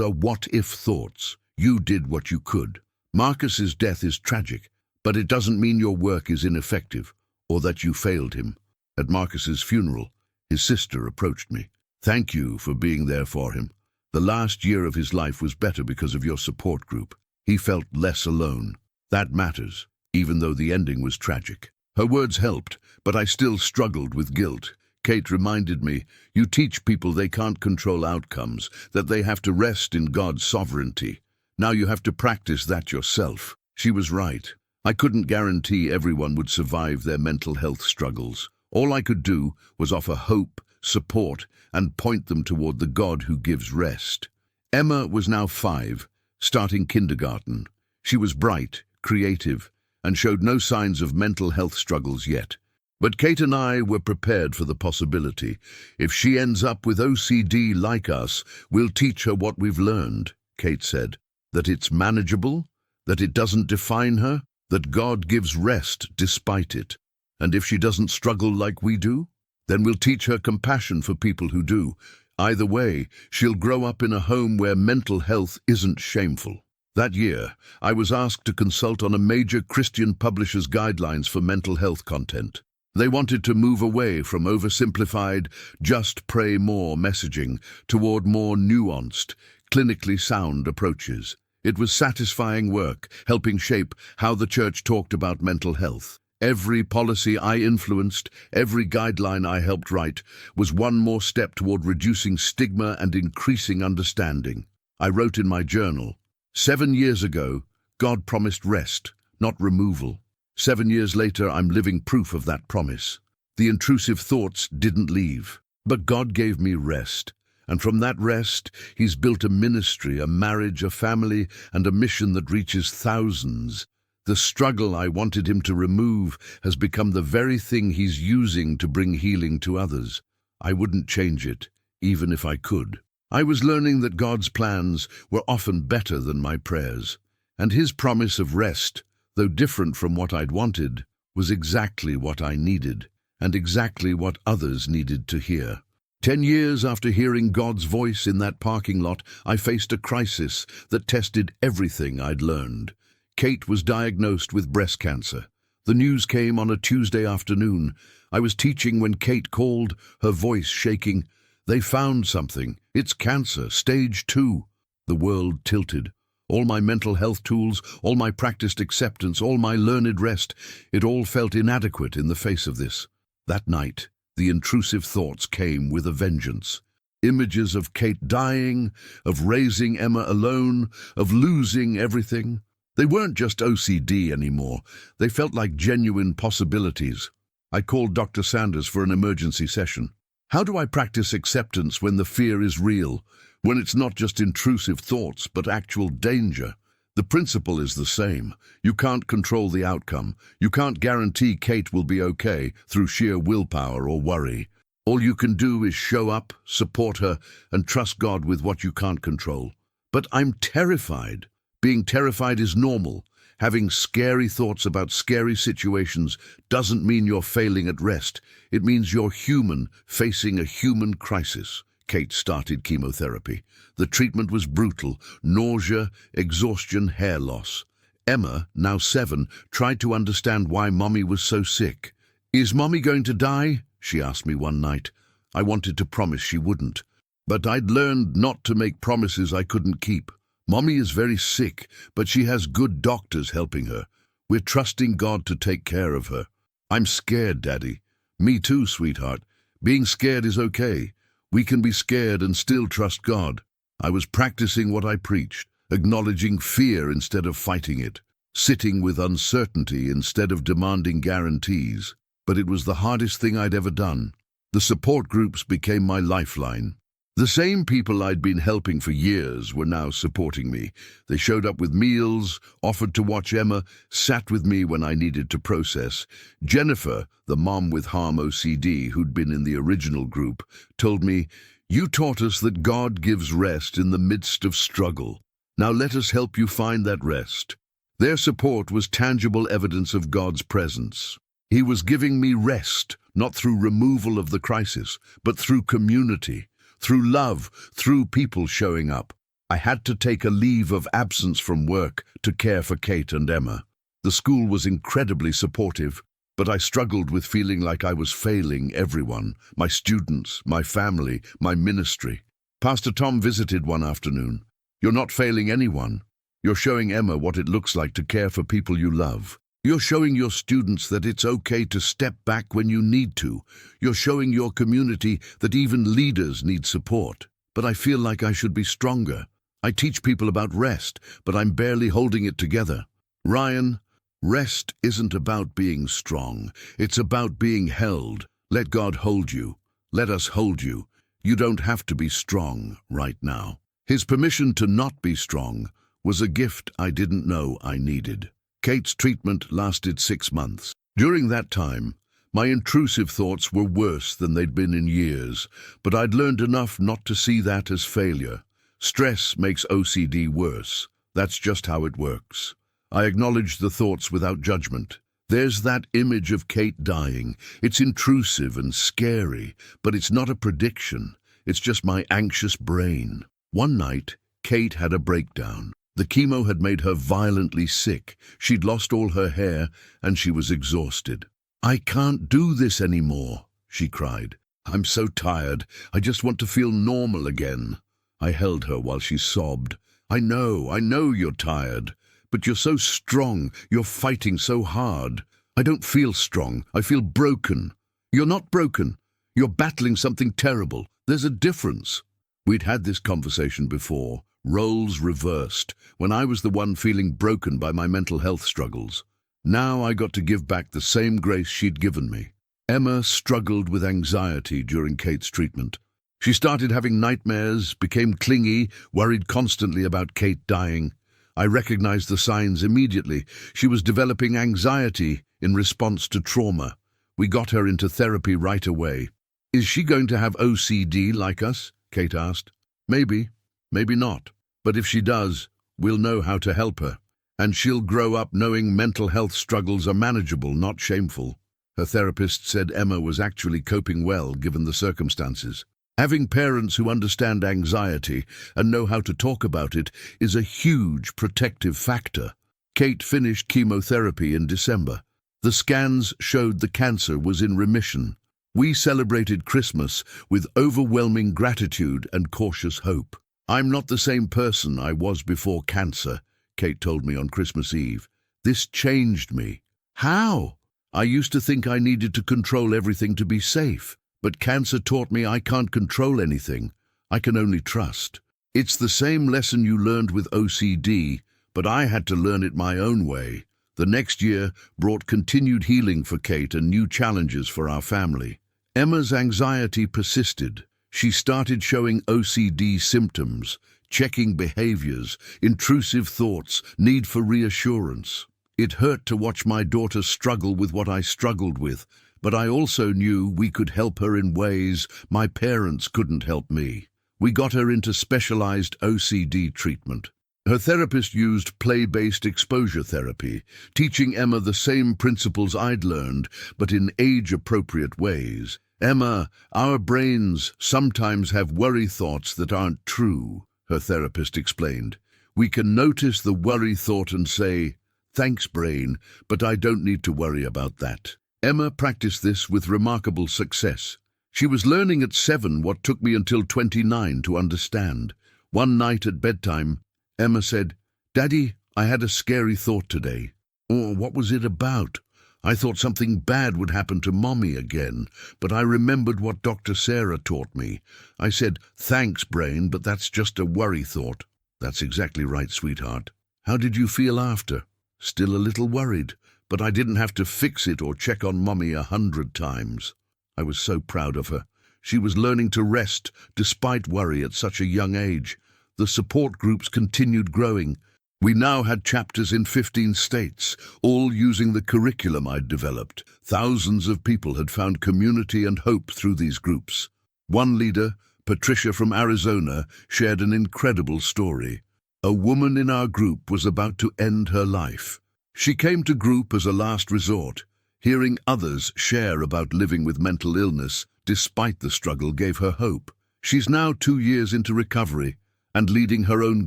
are what-if thoughts. You did what you could. Marcus's death is tragic, but it doesn't mean your work is ineffective, or that you failed him. At Marcus's funeral, his sister approached me. Thank you for being there for him. The last year of his life was better because of your support group. He felt less alone. That matters, even though the ending was tragic. Her words helped, but I still struggled with guilt. Kate reminded me, you teach people they can't control outcomes, that they have to rest in God's sovereignty. Now you have to practice that yourself. She was right. I couldn't guarantee everyone would survive their mental health struggles. All I could do was offer hope, support, and point them toward the God who gives rest. Emma was now 5, starting kindergarten. She was bright, creative, and showed no signs of mental health struggles yet. But Kate and I were prepared for the possibility. If she ends up with OCD like us, we'll teach her what we've learned, Kate said. That it's manageable, that it doesn't define her, that God gives rest despite it. And if she doesn't struggle like we do, then we'll teach her compassion for people who do. Either way, she'll grow up in a home where mental health isn't shameful. That year, I was asked to consult on a major Christian publisher's guidelines for mental health content. They wanted to move away from oversimplified, just pray more messaging toward more nuanced, clinically sound approaches. It was satisfying work, helping shape how the church talked about mental health. Every policy I influenced, every guideline I helped write, was one more step toward reducing stigma and increasing understanding. I wrote in my journal, 7 years ago, God promised rest, not removal. 7 years later, I'm living proof of that promise. The intrusive thoughts didn't leave, but God gave me rest. And from that rest, He's built a ministry, a marriage, a family, and a mission that reaches thousands. The struggle I wanted Him to remove has become the very thing He's using to bring healing to others. I wouldn't change it, even if I could. I was learning that God's plans were often better than my prayers, and His promise of rest, though different from what I'd wanted, was exactly what I needed, and exactly what others needed to hear. 10 years after hearing God's voice in that parking lot, I faced a crisis that tested everything I'd learned. Kate was diagnosed with breast cancer. The news came on a Tuesday afternoon. I was teaching when Kate called, her voice shaking. They found something. It's cancer, stage 2. The world tilted. All my mental health tools, all my practiced acceptance, all my learned rest, it all felt inadequate in the face of this. That night, the intrusive thoughts came with a vengeance. Images of Kate dying, of raising Emma alone, of losing everything. They weren't just OCD anymore. They felt like genuine possibilities. I called Dr. Sanders for an emergency session. How do I practice acceptance when the fear is real, when it's not just intrusive thoughts, but actual danger? The principle is the same. You can't control the outcome. You can't guarantee Kate will be okay through sheer willpower or worry. All you can do is show up, support her, and trust God with what you can't control. But I'm terrified. Being terrified is normal. Having scary thoughts about scary situations doesn't mean you're failing at rest. It means you're human, facing a human crisis. Kate started chemotherapy. The treatment was brutal: nausea, exhaustion, hair loss. Emma, now 7, tried to understand why Mommy was so sick. "Is Mommy going to die?" she asked me one night. I wanted to promise she wouldn't, but I'd learned not to make promises I couldn't keep. Mommy is very sick, but she has good doctors helping her. We're trusting God to take care of her. "I'm scared, Daddy." "Me too, sweetheart. Being scared is okay. We can be scared and still trust God." I was practicing what I preached, acknowledging fear instead of fighting it, sitting with uncertainty instead of demanding guarantees. But it was the hardest thing I'd ever done. The support groups became my lifeline. The same people I'd been helping for years were now supporting me. They showed up with meals, offered to watch Emma, sat with me when I needed to process. Jennifer, the mom with harm OCD who'd been in the original group, told me, "You taught us that God gives rest in the midst of struggle. Now let us help you find that rest." Their support was tangible evidence of God's presence. He was giving me rest, not through removal of the crisis, but through community, through love, through people showing up. I had to take a leave of absence from work to care for Kate and Emma. The school was incredibly supportive, but I struggled with feeling like I was failing everyone, my students, my family, my ministry. Pastor Tom visited one afternoon. "You're not failing anyone. You're showing Emma what it looks like to care for people you love. You're showing your students that it's okay to step back when you need to. You're showing your community that even leaders need support. But I feel like I should be stronger. I teach people about rest, but I'm barely holding it together." Ryan, rest isn't about being strong. It's about being held. Let God hold you. Let us hold you. You don't have to be strong right now. His permission to not be strong was a gift I didn't know I needed. Kate's treatment lasted 6 months. During that time, my intrusive thoughts were worse than they'd been in years, but I'd learned enough not to see that as failure. Stress makes OCD worse. That's just how it works. I acknowledged the thoughts without judgment. There's that image of Kate dying. It's intrusive and scary, but it's not a prediction. It's just my anxious brain. One night, Kate had a breakdown. The chemo had made her violently sick. She'd lost all her hair, and she was exhausted. "I can't do this anymore," she cried. "I'm so tired. I just want to feel normal again." I held her while she sobbed. I know you're tired, but you're so strong. You're fighting so hard." "I don't feel strong. I feel broken." "You're not broken. You're battling something terrible. There's a difference." We'd had this conversation before. Roles reversed, when I was the one feeling broken by my mental health struggles. Now I got to give back the same grace she'd given me. Emma struggled with anxiety during Kate's treatment. She started having nightmares, became clingy, worried constantly about Kate dying. I recognized the signs immediately. She was developing anxiety in response to trauma. We got her into therapy right away. "Is she going to have OCD like us?" Kate asked. "Maybe. Maybe not. But if she does, we'll know how to help her. And she'll grow up knowing mental health struggles are manageable, not shameful." Her therapist said Emma was actually coping well given the circumstances. Having parents who understand anxiety and know how to talk about it is a huge protective factor. Kate finished chemotherapy in December. The scans showed the cancer was in remission. We celebrated Christmas with overwhelming gratitude and cautious hope. "I'm not the same person I was before cancer," Kate told me on Christmas Eve. "This changed me." "How?" "I used to think I needed to control everything to be safe, but cancer taught me I can't control anything. I can only trust." It's the same lesson you learned with OCD, but I had to learn it my own way. The next year brought continued healing for Kate and new challenges for our family. Emma's anxiety persisted. She started showing OCD symptoms, checking behaviors, intrusive thoughts, need for reassurance. It hurt to watch my daughter struggle with what I struggled with, but I also knew we could help her in ways my parents couldn't help me. We got her into specialized OCD treatment. Her therapist used play-based exposure therapy, teaching Emma the same principles I'd learned, but in age-appropriate ways. "Emma, our brains sometimes have worry thoughts that aren't true," her therapist explained. "We can notice the worry thought and say, 'Thanks, brain, but I don't need to worry about that.'" Emma practiced this with remarkable success. She was learning at 7 what took me until 29 to understand. One night at bedtime, Emma said, "Daddy, I had a scary thought today." "Oh, what was it about?" "I thought something bad would happen to Mommy again, but I remembered what Dr. Sarah taught me. I said, 'Thanks, brain, but that's just a worry thought.'" That's exactly right, sweetheart. How did you feel after? Still a little worried, but I didn't have to fix it or check on Mommy 100 times. I was so proud of her. She was learning to rest despite worry at such a young age. The support groups continued growing. We now had chapters in 15 states, all using the curriculum I'd developed. Thousands of people had found community and hope through these groups. One leader, Patricia from Arizona, shared an incredible story. A woman in our group was about to end her life. She came to group as a last resort. Hearing others share about living with mental illness, despite the struggle, gave her hope. She's now 2 years into recovery and leading her own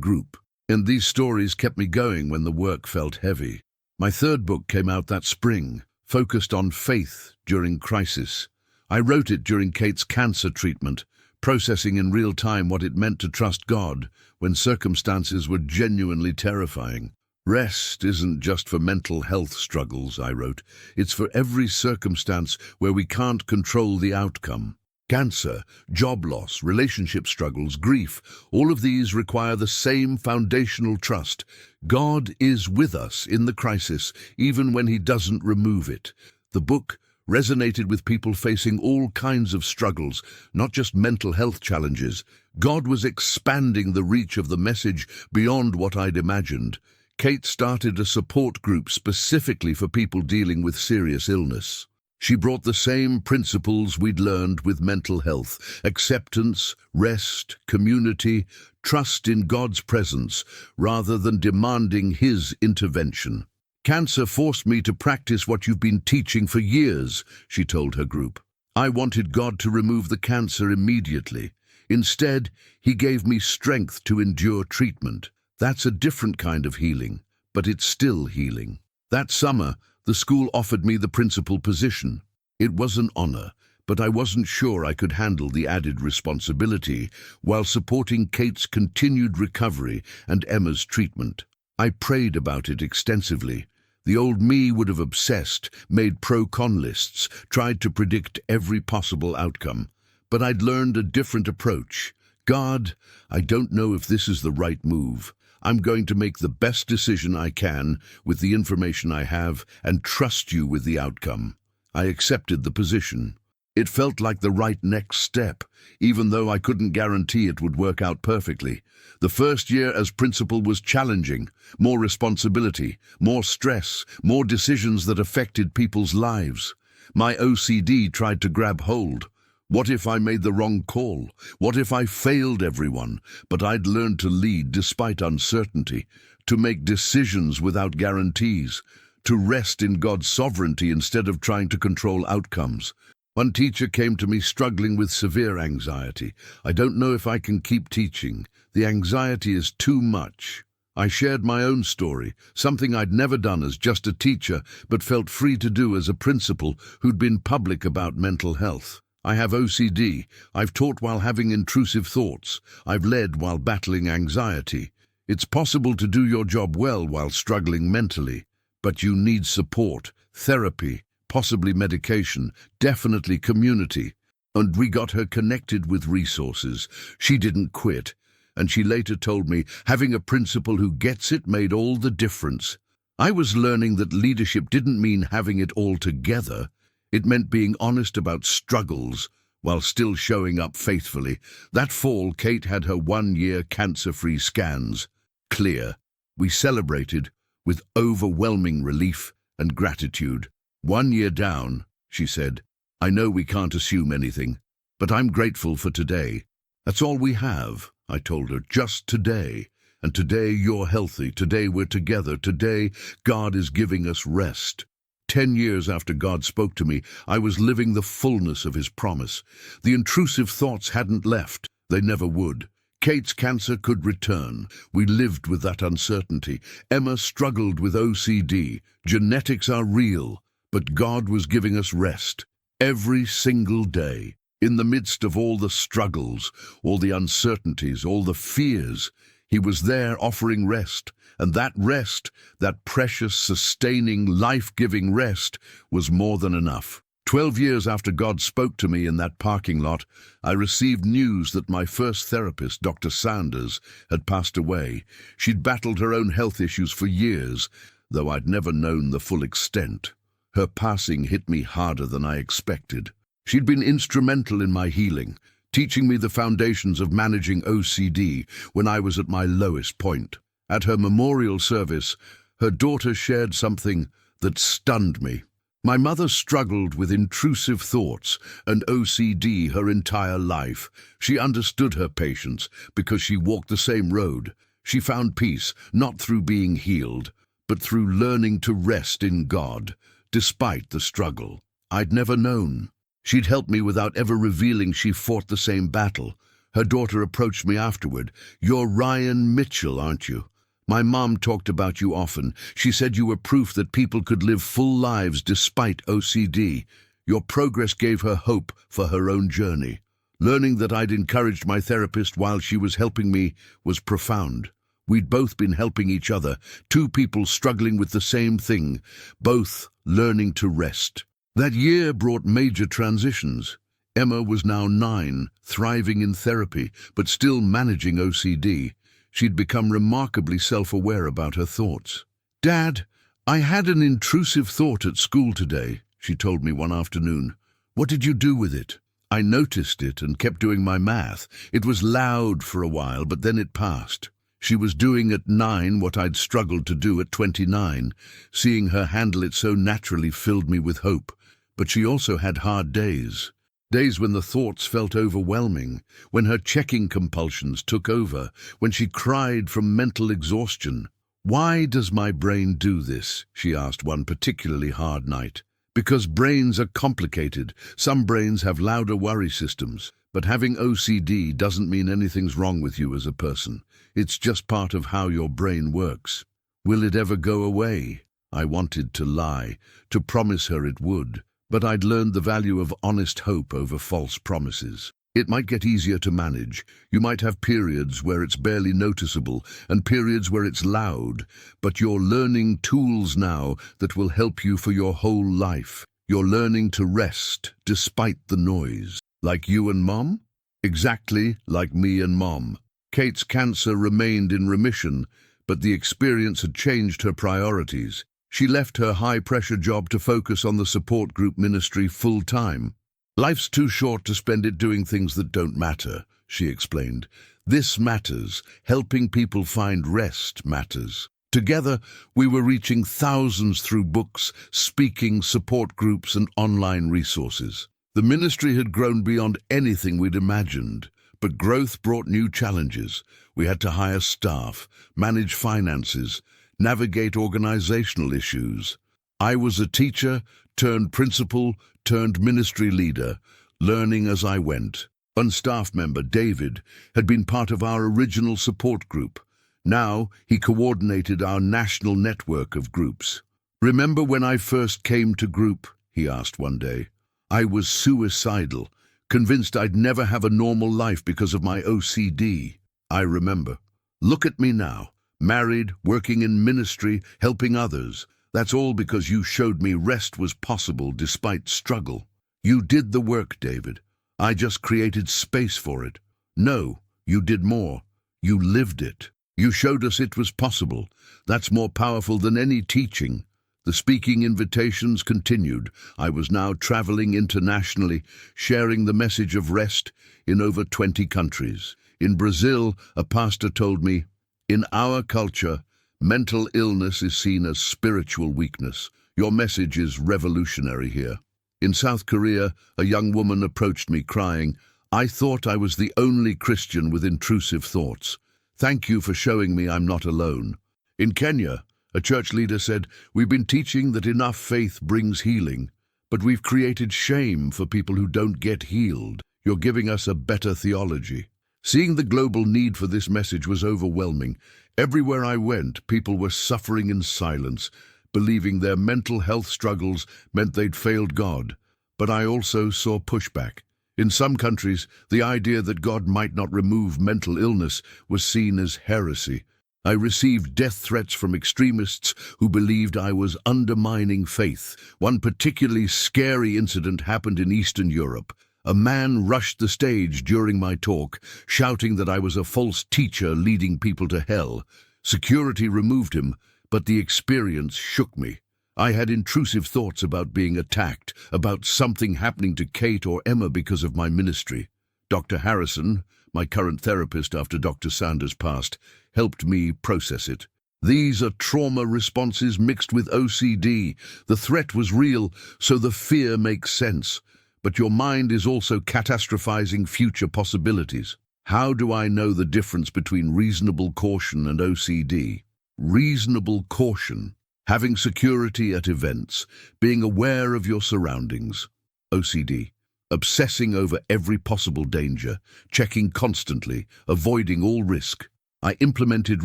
group. And these stories kept me going when the work felt heavy. My third book came out that spring, focused on faith during crisis. I wrote it during Kate's cancer treatment, processing in real time what it meant to trust God when circumstances were genuinely terrifying. Rest isn't just for mental health struggles, I wrote. It's for every circumstance where we can't control the outcome. Cancer, job loss, relationship struggles, grief, all of these require the same foundational trust. God is with us in the crisis, even when He doesn't remove it. The book resonated with people facing all kinds of struggles, not just mental health challenges. God was expanding the reach of the message beyond what I'd imagined. Kate started a support group specifically for people dealing with serious illness. She brought the same principles we'd learned with mental health: acceptance, rest, community, trust in God's presence, rather than demanding His intervention. Cancer forced me to practice what you've been teaching for years, she told her group. I wanted God to remove the cancer immediately. Instead, He gave me strength to endure treatment. That's a different kind of healing, but it's still healing. That summer, the school offered me the principal position. It was an honor, but I wasn't sure I could handle the added responsibility while supporting Kate's continued recovery and Emma's treatment. I prayed about it extensively. The old me would have obsessed, made pro-con lists, tried to predict every possible outcome. But I'd learned a different approach. God, I don't know if this is the right move. I'm going to make the best decision I can with the information I have and trust you with the outcome. I accepted the position. It felt like the right next step, even though I couldn't guarantee it would work out perfectly. The first year as principal was challenging. More responsibility, more stress, more decisions that affected people's lives. My OCD tried to grab hold. What if I made the wrong call? What if I failed everyone? But I'd learned to lead despite uncertainty, to make decisions without guarantees, to rest in God's sovereignty instead of trying to control outcomes. One teacher came to me struggling with severe anxiety. I don't know if I can keep teaching. The anxiety is too much. I shared my own story, something I'd never done as just a teacher, but felt free to do as a principal who'd been public about mental health. I have OCD. I've taught while having intrusive thoughts. I've led while battling anxiety. It's possible to do your job well while struggling mentally, but you need support, therapy, possibly medication, definitely community. And we got her connected with resources. She didn't quit, and she later told me having a principal who gets it made all the difference. I was learning that leadership didn't mean having it all together. It meant being honest about struggles while still showing up faithfully. That fall, Kate had her 1-year cancer-free scans. Clear. We celebrated with overwhelming relief and gratitude. 1 year down, she said, I know we can't assume anything, but I'm grateful for today. That's all we have, I told her, just today. And today you're healthy. Today we're together. Today God is giving us rest. 10 years after God spoke to me, I was living the fullness of His promise. The intrusive thoughts hadn't left. They never would. Kate's cancer could return. We lived with that uncertainty. Emma struggled with OCD. Genetics are real, but God was giving us rest. Every single day. In the midst of all the struggles, all the uncertainties, all the fears, He was there offering rest. And that rest, that precious, sustaining, life-giving rest, was more than enough. 12 years after God spoke to me in that parking lot, I received news that my first therapist, Dr. Sanders, had passed away. She'd battled her own health issues for years, though I'd never known the full extent. Her passing hit me harder than I expected. She'd been instrumental in my healing, teaching me the foundations of managing OCD when I was at my lowest point. At her memorial service, her daughter shared something that stunned me. My mother struggled with intrusive thoughts and OCD her entire life. She understood her patients because she walked the same road. She found peace not through being healed, but through learning to rest in God, despite the struggle. I'd never known. She'd helped me without ever revealing she fought the same battle. Her daughter approached me afterward. "You're Ryan Mitchell, aren't you? My mom talked about you often. She said you were proof that people could live full lives despite OCD. Your progress gave her hope for her own journey." Learning that I'd encouraged my therapist while she was helping me was profound. We'd both been helping each other, two people struggling with the same thing, both learning to rest. That year brought major transitions. Emma was now 9, thriving in therapy, but still managing OCD. She'd become remarkably self-aware about her thoughts. "Dad, I had an intrusive thought at school today," she told me one afternoon. "What did you do with it?" I noticed it and kept doing my math. It was loud for a while, but then it passed. She was doing at 9 what I'd struggled to do at 29. Seeing her handle it so naturally filled me with hope. But she also had hard days. Days when the thoughts felt overwhelming, when her checking compulsions took over, when she cried from mental exhaustion. "Why does my brain do this?" she asked one particularly hard night. "Because brains are complicated. Some brains have louder worry systems. But having OCD doesn't mean anything's wrong with you as a person. It's just part of how your brain works." Will it ever go away? I wanted to lie, to promise her it would. But I'd learned the value of honest hope over false promises. It might get easier to manage. You might have periods where it's barely noticeable and periods where it's loud, but you're learning tools now that will help you for your whole life. You're learning to rest despite the noise. Like you and Mom? Exactly like me and Mom. Kate's cancer remained in remission, but the experience had changed her priorities. She left her high-pressure job to focus on the support group ministry full-time. "Life's too short to spend it doing things that don't matter," she explained. "This matters. Helping people find rest matters." Together, we were reaching thousands through books, speaking, support groups, and online resources. The ministry had grown beyond anything we'd imagined, but growth brought new challenges. We had to hire staff, manage finances, navigate organizational issues. I was a teacher, turned principal, turned ministry leader, learning as I went. One staff member, David, had been part of our original support group. Now he coordinated our national network of groups. "Remember when I first came to group?" he asked one day. "I was suicidal, convinced I'd never have a normal life because of my OCD. I remember. Look at me now. Married, working in ministry, helping others. That's all because you showed me rest was possible despite struggle. You did the work, David. I just created space for it. No, you did more. You lived it. You showed us it was possible. That's more powerful than any teaching." The speaking invitations continued. I was now traveling internationally, sharing the message of rest in over 20 countries. In Brazil, a pastor told me, "In our culture, mental illness is seen as spiritual weakness. Your message is revolutionary here." In South Korea, a young woman approached me crying, "I thought I was the only Christian with intrusive thoughts. Thank you for showing me I'm not alone." In Kenya, a church leader said, "We've been teaching that enough faith brings healing, but we've created shame for people who don't get healed. You're giving us a better theology." Seeing the global need for this message was overwhelming. Everywhere I went, people were suffering in silence, believing their mental health struggles meant they'd failed God. But I also saw pushback. In some countries, the idea that God might not remove mental illness was seen as heresy. I received death threats from extremists who believed I was undermining faith. One particularly scary incident happened in Eastern Europe. A man rushed the stage during my talk, shouting that I was a false teacher leading people to hell. Security removed him, but the experience shook me. I had intrusive thoughts about being attacked, about something happening to Kate or Emma because of my ministry. Dr. Harrison, my current therapist after Dr. Sanders passed, helped me process it. These are trauma responses mixed with OCD. The threat was real, so the fear makes sense. But your mind is also catastrophizing future possibilities. How do I know the difference between reasonable caution and OCD? Reasonable caution. Having security at events, being aware of your surroundings. OCD. Obsessing over every possible danger, checking constantly, avoiding all risk. I implemented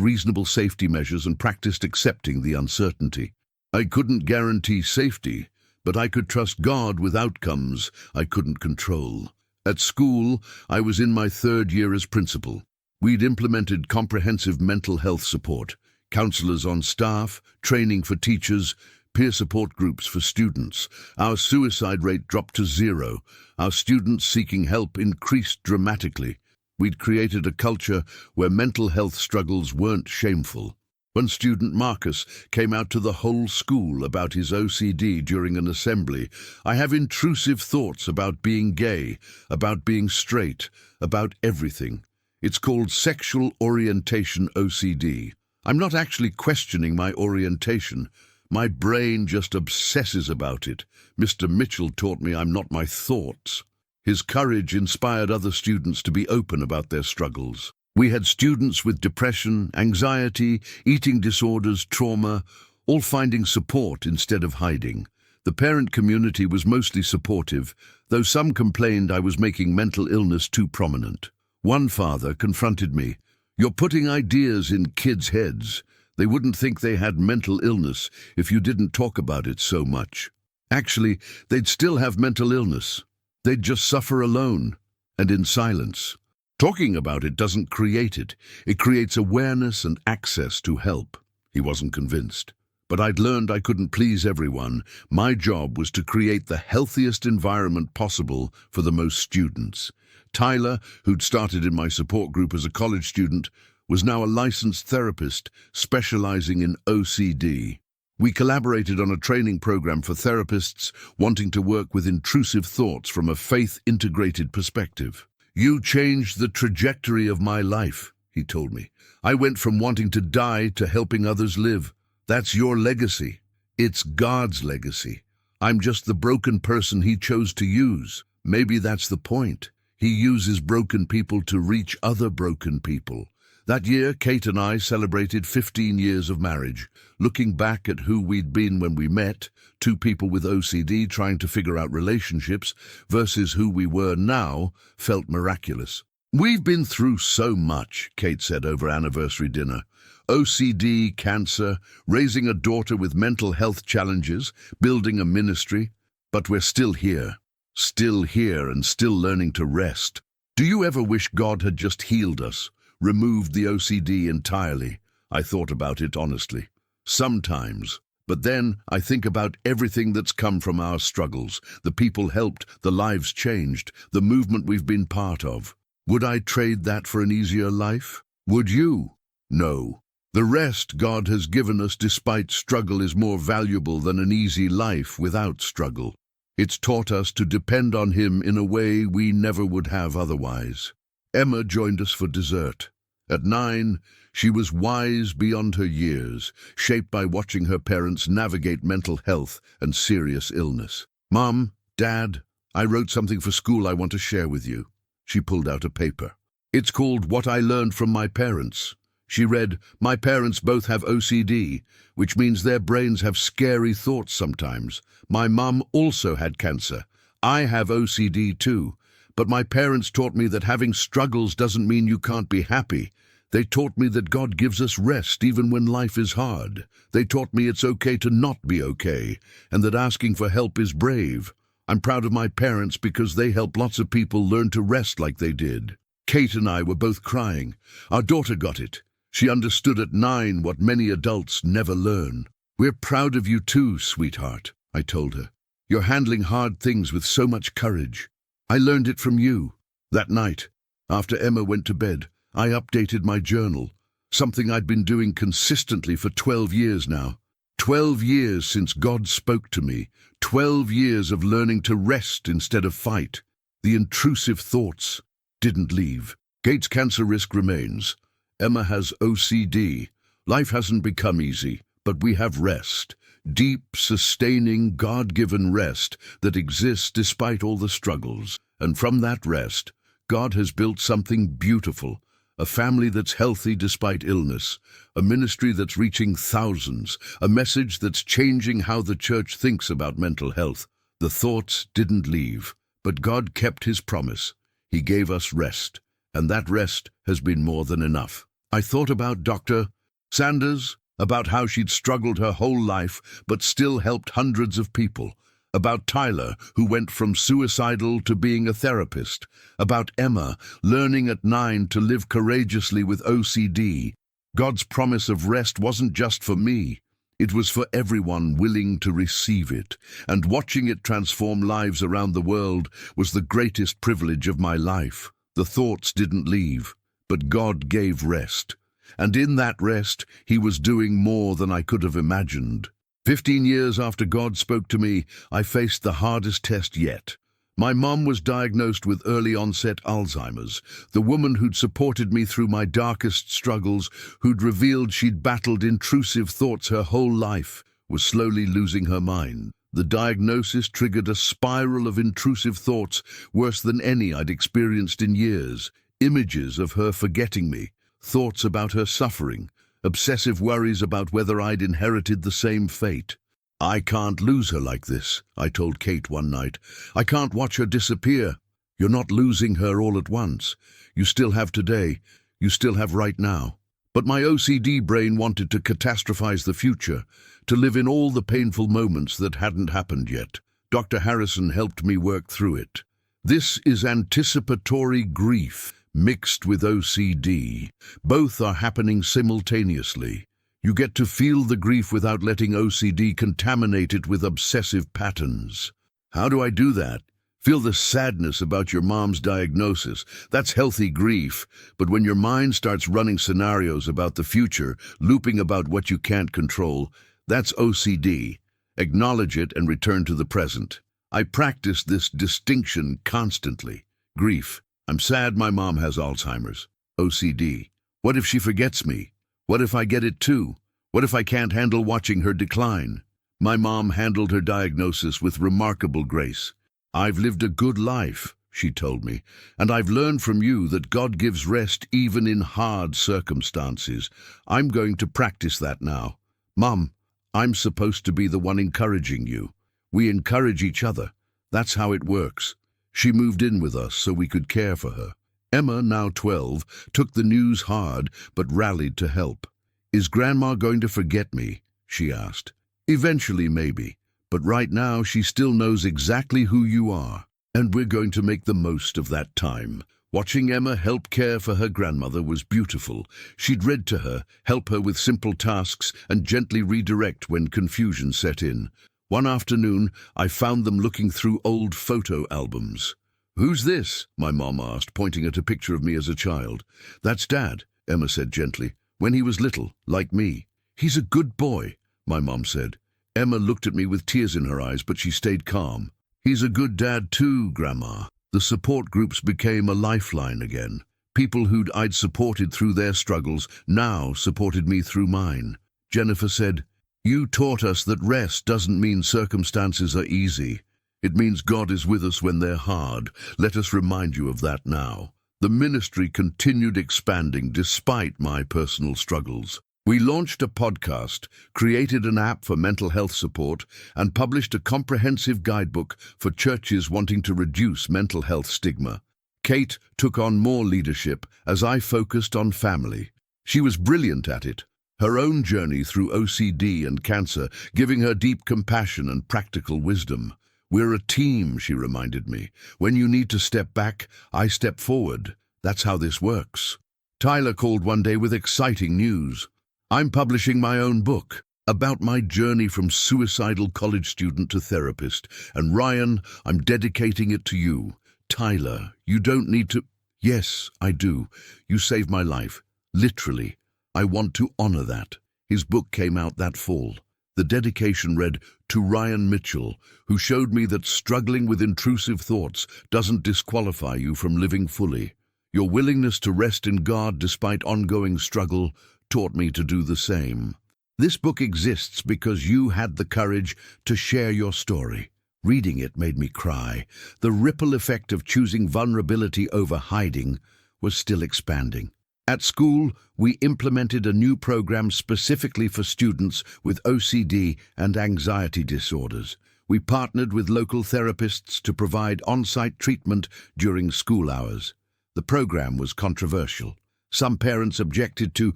reasonable safety measures and practiced accepting the uncertainty. I couldn't guarantee safety, but I could trust God with outcomes I couldn't control. At school, I was in my 3rd year as principal. We'd implemented comprehensive mental health support, counselors on staff, training for teachers, peer support groups for students. Our suicide rate dropped to 0. Our students seeking help increased dramatically. We'd created a culture where mental health struggles weren't shameful. One student, Marcus, came out to the whole school about his OCD during an assembly. I have intrusive thoughts about being gay, about being straight, about everything. It's called sexual orientation OCD. I'm not actually questioning my orientation. My brain just obsesses about it. Mr. Mitchell taught me I'm not my thoughts. His courage inspired other students to be open about their struggles. We had students with depression, anxiety, eating disorders, trauma, all finding support instead of hiding. The parent community was mostly supportive, though some complained I was making mental illness too prominent. One father confronted me. "You're putting ideas in kids' heads. They wouldn't think they had mental illness if you didn't talk about it so much. Actually, they'd still have mental illness. They'd just suffer alone and in silence. Talking about it doesn't create it. It creates awareness and access to help." He wasn't convinced. But I'd learned I couldn't please everyone. My job was to create the healthiest environment possible for the most students. Tyler, who'd started in my support group as a college student, was now a licensed therapist specializing in OCD. We collaborated on a training program for therapists wanting to work with intrusive thoughts from a faith-integrated perspective. "You changed the trajectory of my life," he told me. "I went from wanting to die to helping others live. That's your legacy. It's God's legacy. I'm just the broken person he chose to use. Maybe that's the point. He uses broken people to reach other broken people." That year, Kate and I celebrated 15 years of marriage. Looking back at who we'd been when we met, 2 people with OCD trying to figure out relationships, versus who we were now, felt miraculous. "We've been through so much," Kate said over anniversary dinner. OCD, cancer, raising a daughter with mental health challenges, building a ministry. But we're still here and still learning to rest. Do you ever wish God had just healed us? Removed the OCD entirely? I thought about it honestly. Sometimes. But then I think about everything that's come from our struggles, the people helped, the lives changed, the movement we've been part of. Would I trade that for an easier life? Would you? No. The rest God has given us despite struggle is more valuable than an easy life without struggle. It's taught us to depend on Him in a way we never would have otherwise. Emma joined us for dessert. At 9, she was wise beyond her years, shaped by watching her parents navigate mental health and serious illness. "Mom, Dad, I wrote something for school I want to share with you." She pulled out a paper. "It's called What I Learned from My Parents." She read, "My parents both have OCD, which means their brains have scary thoughts sometimes. My mum also had cancer. I have OCD too. But my parents taught me that having struggles doesn't mean you can't be happy. They taught me that God gives us rest even when life is hard. They taught me it's okay to not be okay, and that asking for help is brave. I'm proud of my parents because they helped lots of people learn to rest like they did." Kate and I were both crying. Our daughter got it. She understood at 9 what many adults never learn. "We're proud of you too, sweetheart," I told her. "You're handling hard things with so much courage. I learned it from you." That night, after Emma went to bed, I updated my journal, something I'd been doing consistently for 12 years now. 12 years since God spoke to me, 12 years of learning to rest instead of fight. The intrusive thoughts didn't leave. Kate's cancer risk remains. Emma has OCD. Life hasn't become easy, but we have rest. Deep, sustaining, God-given rest that exists despite all the struggles. And from that rest, God has built something beautiful. A family that's healthy despite illness, a ministry that's reaching thousands, a message that's changing how the church thinks about mental health. The thoughts didn't leave, but God kept his promise. He gave us rest, and that rest has been more than enough. I thought about Dr. Sanders, about how she'd struggled her whole life but still helped hundreds of people. About Tyler, who went from suicidal to being a therapist. About Emma, learning at 9 to live courageously with OCD. God's promise of rest wasn't just for me. It was for everyone willing to receive it. And watching it transform lives around the world was the greatest privilege of my life. The thoughts didn't leave, but God gave rest. And in that rest, he was doing more than I could have imagined. 15 years after God spoke to me, I faced the hardest test yet. My mom was diagnosed with early-onset Alzheimer's. The woman who'd supported me through my darkest struggles, who'd revealed she'd battled intrusive thoughts her whole life, was slowly losing her mind. The diagnosis triggered a spiral of intrusive thoughts, worse than any I'd experienced in years. Images of her forgetting me, thoughts about her suffering, obsessive worries about whether I'd inherited the same fate. "I can't lose her like this," I told Kate one night. "I can't watch her disappear." "You're not losing her all at once. You still have today. You still have right now." But my OCD brain wanted to catastrophize the future, to live in all the painful moments that hadn't happened yet. Dr. Harrison helped me work through it. This is anticipatory grief mixed with OCD. Both are happening simultaneously. You get to feel the grief without letting OCD contaminate it with obsessive patterns. How do I do that? Feel the sadness about your mom's diagnosis. That's healthy grief. But when your mind starts running scenarios about the future, looping about what you can't control, that's OCD. Acknowledge it and return to the present. I practice this distinction constantly. Grief. I'm sad my mom has Alzheimer's. OCD. What if she forgets me? What if I get it too? What if I can't handle watching her decline? My mom handled her diagnosis with remarkable grace. "I've lived a good life," she told me, "and I've learned from you that God gives rest even in hard circumstances. I'm going to practice that now. Mom, I'm supposed to be the one encouraging you. We encourage each other. That's how it works." She moved in with us so we could care for her. Emma, now 12, took the news hard but rallied to help. "Is Grandma going to forget me?" she asked. "Eventually, maybe. But right now she still knows exactly who you are. And we're going to make the most of that time." Watching Emma help care for her grandmother was beautiful. She'd read to her, help her with simple tasks, and gently redirect when confusion set in. One afternoon, I found them looking through old photo albums. "Who's this?" my mom asked, pointing at a picture of me as a child. "That's Dad," Emma said gently, "when he was little, like me." "He's a good boy," my mom said. Emma looked at me with tears in her eyes, but she stayed calm. "He's a good dad too, Grandma." The support groups became a lifeline again. People I'd supported through their struggles now supported me through mine. Jennifer said, "You taught us that rest doesn't mean circumstances are easy. It means God is with us when they're hard. Let us remind you of that now." The ministry continued expanding despite my personal struggles. We launched a podcast, created an app for mental health support, and published a comprehensive guidebook for churches wanting to reduce mental health stigma. Kate took on more leadership as I focused on family. She was brilliant at it. Her own journey through OCD and cancer, giving her deep compassion and practical wisdom. "We're a team," she reminded me. "When you need to step back, I step forward. That's how this works." Tyler called one day with exciting news. I'm publishing my own book about my journey from suicidal college student to therapist. And Ryan, I'm dedicating it to you. Tyler, you don't need to... Yes, I do. You saved my life. Literally. I want to honor that. His book came out that fall. The dedication read, "To Ryan Mitchell, who showed me that struggling with intrusive thoughts doesn't disqualify you from living fully. Your willingness to rest in God despite ongoing struggle taught me to do the same. This book exists because you had the courage to share your story. Reading it made me cry. The ripple effect of choosing vulnerability over hiding was still expanding. At school, we implemented a new program specifically for students with OCD and anxiety disorders. We partnered with local therapists to provide on-site treatment during school hours. The program was controversial. Some parents objected to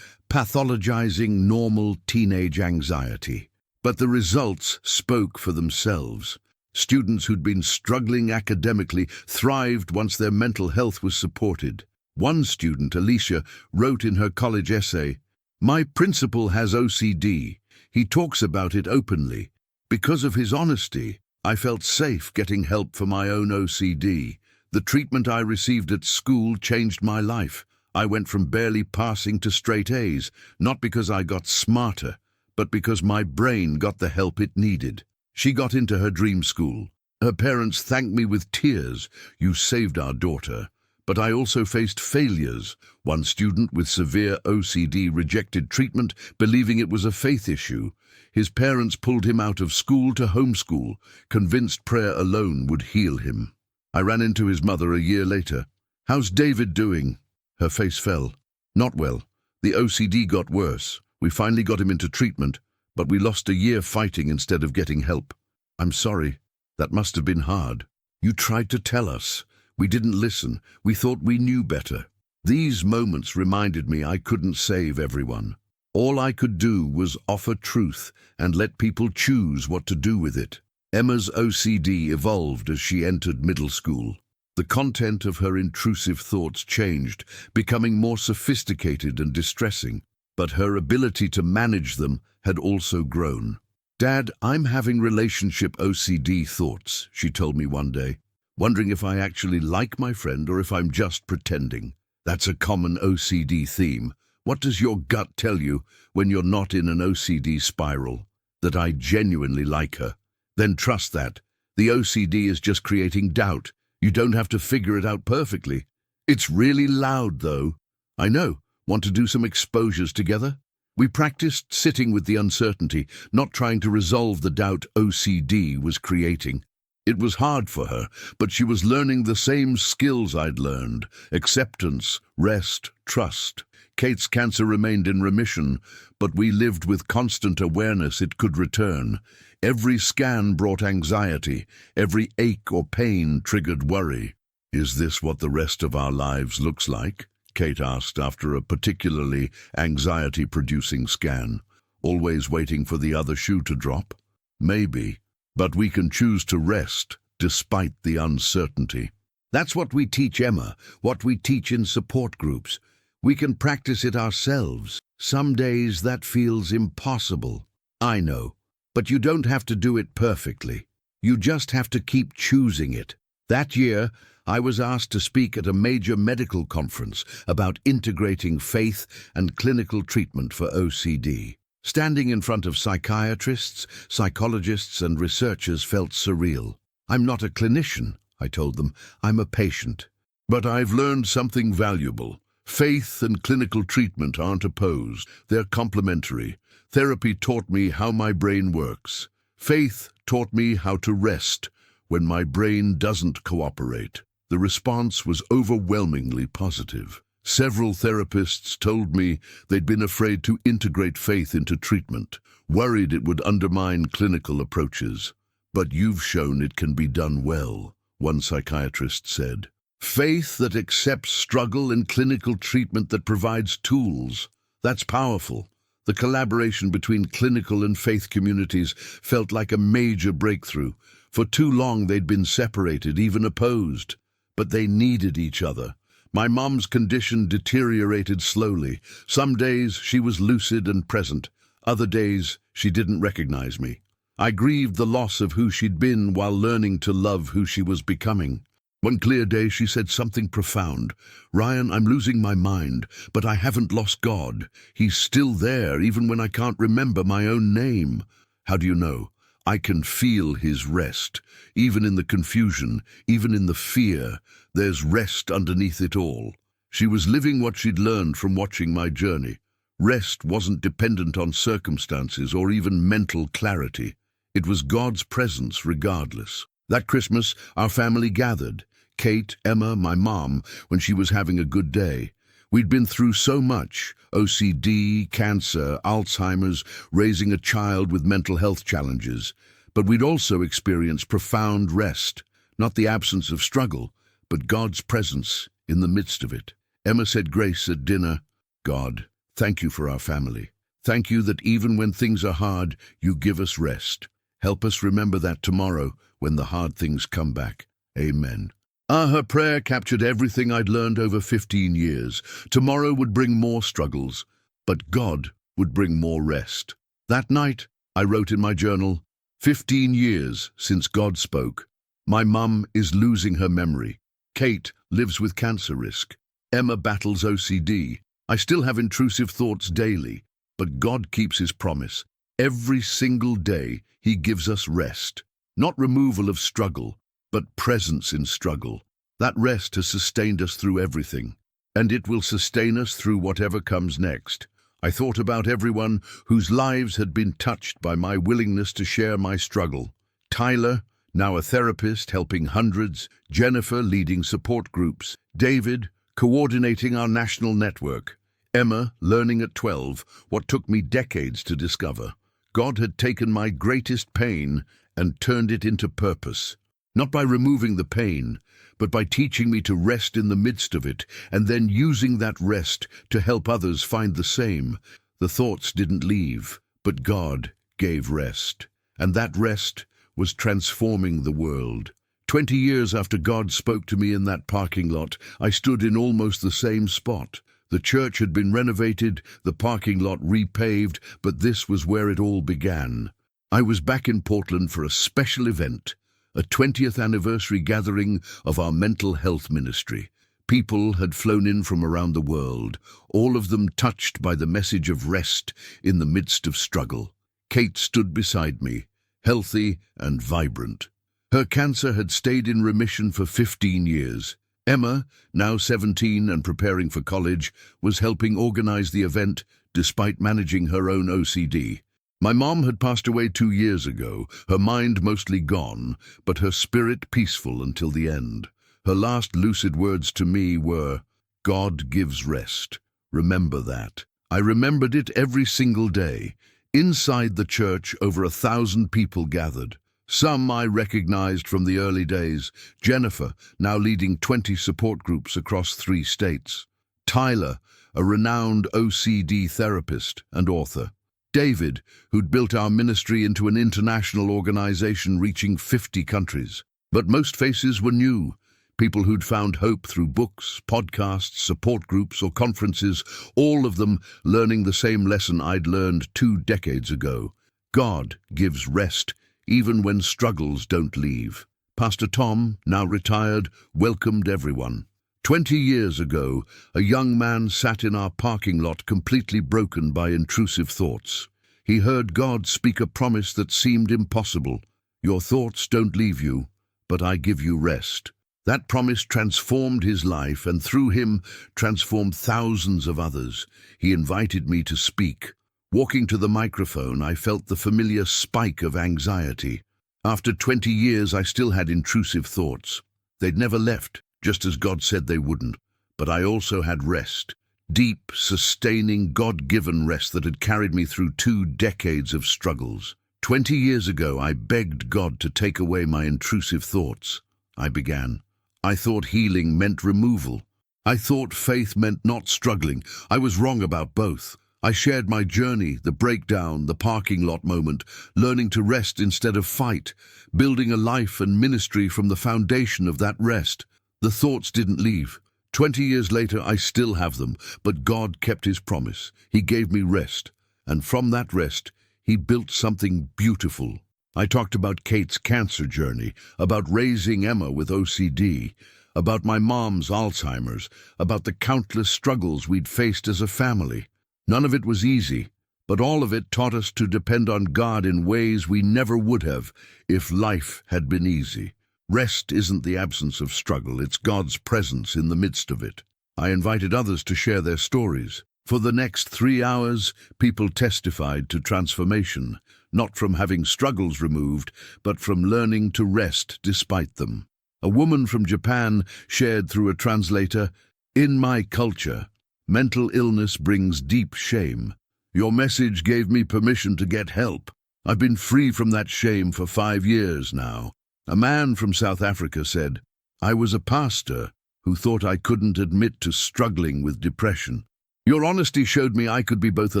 pathologizing normal teenage anxiety. But the results spoke for themselves. Students who'd been struggling academically thrived once their mental health was supported. One student, Alicia, wrote in her college essay, "My principal has OCD. He talks about it openly. Because of his honesty, I felt safe getting help for my own OCD. The treatment I received at school changed my life. I went from barely passing to straight A's, not because I got smarter, but because my brain got the help it needed." She got into her dream school. Her parents thanked me with tears. "You saved our daughter." But I also faced failures. One student with severe OCD rejected treatment, believing it was a faith issue. His parents pulled him out of school to homeschool, convinced prayer alone would heal him. I ran into his mother a year later. "How's David doing?" Her face fell. "Not well. The OCD got worse. We finally got him into treatment, but we lost a year fighting instead of getting help." "I'm sorry. That must have been hard. You tried to tell us. We didn't listen. We thought we knew better." These moments reminded me I couldn't save everyone. All I could do was offer truth and let people choose what to do with it. Emma's OCD evolved as she entered middle school. The content of her intrusive thoughts changed, becoming more sophisticated and distressing, but her ability to manage them had also grown. "Dad, I'm having relationship OCD thoughts," she told me one day, "wondering if I actually like my friend or if I'm just pretending." That's a common OCD theme. What does your gut tell you when you're not in an OCD spiral? That I genuinely like her. Then trust that. The OCD is just creating doubt. You don't have to figure it out perfectly. It's really loud, though. "I know. Want to do some exposures together?" We practiced sitting with the uncertainty, not trying to resolve the doubt OCD was creating. It was hard for her, but she was learning the same skills I'd learned: acceptance, rest, trust. Kate's cancer remained in remission, but we lived with constant awareness it could return. Every scan brought anxiety. Every ache or pain triggered worry. "Is this what the rest of our lives looks like?" Kate asked after a particularly anxiety-producing scan. "Always waiting for the other shoe to drop?" "Maybe. But we can choose to rest despite the uncertainty." That's what we teach Emma, what we teach in support groups. We can practice it ourselves. Some days that feels impossible. I know. But you don't have to do it perfectly. You just have to keep choosing it. That year, I was asked to speak at a major medical conference about integrating faith and clinical treatment for OCD. Standing in front of psychiatrists, psychologists, and researchers felt surreal. "I'm not a clinician," I told them. "I'm a patient. But I've learned something valuable. Faith and clinical treatment aren't opposed. They're complementary. Therapy taught me how my brain works. Faith taught me how to rest when my brain doesn't cooperate." The response was overwhelmingly positive. Several therapists told me they'd been afraid to integrate faith into treatment, worried it would undermine clinical approaches. "But you've shown it can be done well," one psychiatrist said. "Faith that accepts struggle and clinical treatment that provides tools. That's powerful." The collaboration between clinical and faith communities felt like a major breakthrough. For too long they'd been separated, even opposed. But they needed each other. My mom's condition deteriorated slowly. Some days she was lucid and present. Other days she didn't recognize me. I grieved the loss of who she'd been while learning to love who she was becoming. One clear day she said something profound. "Ryan, I'm losing my mind, but I haven't lost God. He's still there even when I can't remember my own name." How do you know? I can feel his rest. Even in the confusion, even in the fear, there's rest underneath it all. She was living what she'd learned from watching my journey. Rest wasn't dependent on circumstances or even mental clarity. It was God's presence regardless. That Christmas, our family gathered. Kate, Emma, my mom, when she was having a good day. We'd been through so much: OCD, cancer, Alzheimer's, raising a child with mental health challenges. But we'd also experienced profound rest, not the absence of struggle, but God's presence in the midst of it. Emma said grace at dinner. "God, thank you for our family. Thank you that even when things are hard, you give us rest. Help us remember that tomorrow when the hard things come back. Amen." Her prayer captured everything I'd learned over 15 years. Tomorrow would bring more struggles, but God would bring more rest. That night, I wrote in my journal, 15 years since God spoke. My mum is losing her memory. Kate lives with cancer risk. Emma battles OCD. I still have intrusive thoughts daily, but God keeps his promise. Every single day, he gives us rest. Not removal of struggle, but presence in struggle. That rest has sustained us through everything, and it will sustain us through whatever comes next. I thought about everyone whose lives had been touched by my willingness to share my struggle. Tyler, now a therapist helping hundreds. Jennifer, leading support groups. David, coordinating our national network. Emma, learning at 12 what took me decades to discover. God had taken my greatest pain and turned it into purpose. Not by removing the pain, but by teaching me to rest in the midst of it, and then using that rest to help others find the same. The thoughts didn't leave, but God gave rest. And that rest was transforming the world. 20 years after God spoke to me in that parking lot, I stood in almost the same spot. The church had been renovated, the parking lot repaved, but this was where it all began. I was back in Portland for a special event. A 20th anniversary gathering of our mental health ministry. People had flown in from around the world, all of them touched by the message of rest in the midst of struggle. Kate stood beside me, healthy and vibrant. Her cancer had stayed in remission for 15 years. Emma, now 17 and preparing for college, was helping organize the event despite managing her own OCD. My mom had passed away 2 years ago, her mind mostly gone, but her spirit peaceful until the end. Her last lucid words to me were, "God gives rest. Remember that." I remembered it every single day. Inside the church, over 1,000 people gathered. Some I recognized from the early days. Jennifer, now leading 20 support groups across 3 states. Tyler, a renowned OCD therapist and author. David, who'd built our ministry into an international organization reaching 50 countries. But most faces were new, people who'd found hope through books, podcasts, support groups, or conferences, all of them learning the same lesson I'd learned 2 decades ago. God gives rest, even when struggles don't leave. Pastor Tom, now retired, welcomed everyone. 20 years ago, a young man sat in our parking lot completely broken by intrusive thoughts. He heard God speak a promise that seemed impossible. "Your thoughts don't leave you, but I give you rest." That promise transformed his life and through him transformed thousands of others. He invited me to speak. Walking to the microphone, I felt the familiar spike of anxiety. After 20 years, I still had intrusive thoughts. They'd never left, just as God said they wouldn't. But I also had rest. Deep, sustaining, God-given rest that had carried me through 2 decades of struggles. 20 years ago, I begged God to take away my intrusive thoughts. I began. I thought healing meant removal. I thought faith meant not struggling. I was wrong about both. I shared my journey, the breakdown, the parking lot moment, learning to rest instead of fight, building a life and ministry from the foundation of that rest. The thoughts didn't leave, 20 years later, I still have them, but God kept his promise. He gave me rest, and from that rest, he built something beautiful. I talked about Kate's cancer journey, about raising Emma with OCD, about my mom's Alzheimer's, about the countless struggles we'd faced as a family. None of it was easy, but all of it taught us to depend on God in ways we never would have if life had been easy. Rest isn't the absence of struggle, it's God's presence in the midst of it. I invited others to share their stories. For the next 3 hours, people testified to transformation, not from having struggles removed, but from learning to rest despite them. A woman from Japan shared through a translator, "In my culture, mental illness brings deep shame. Your message gave me permission to get help. I've been free from that shame for 5 years now." A man from South Africa said, "I was a pastor who thought I couldn't admit to struggling with depression. Your honesty showed me I could be both a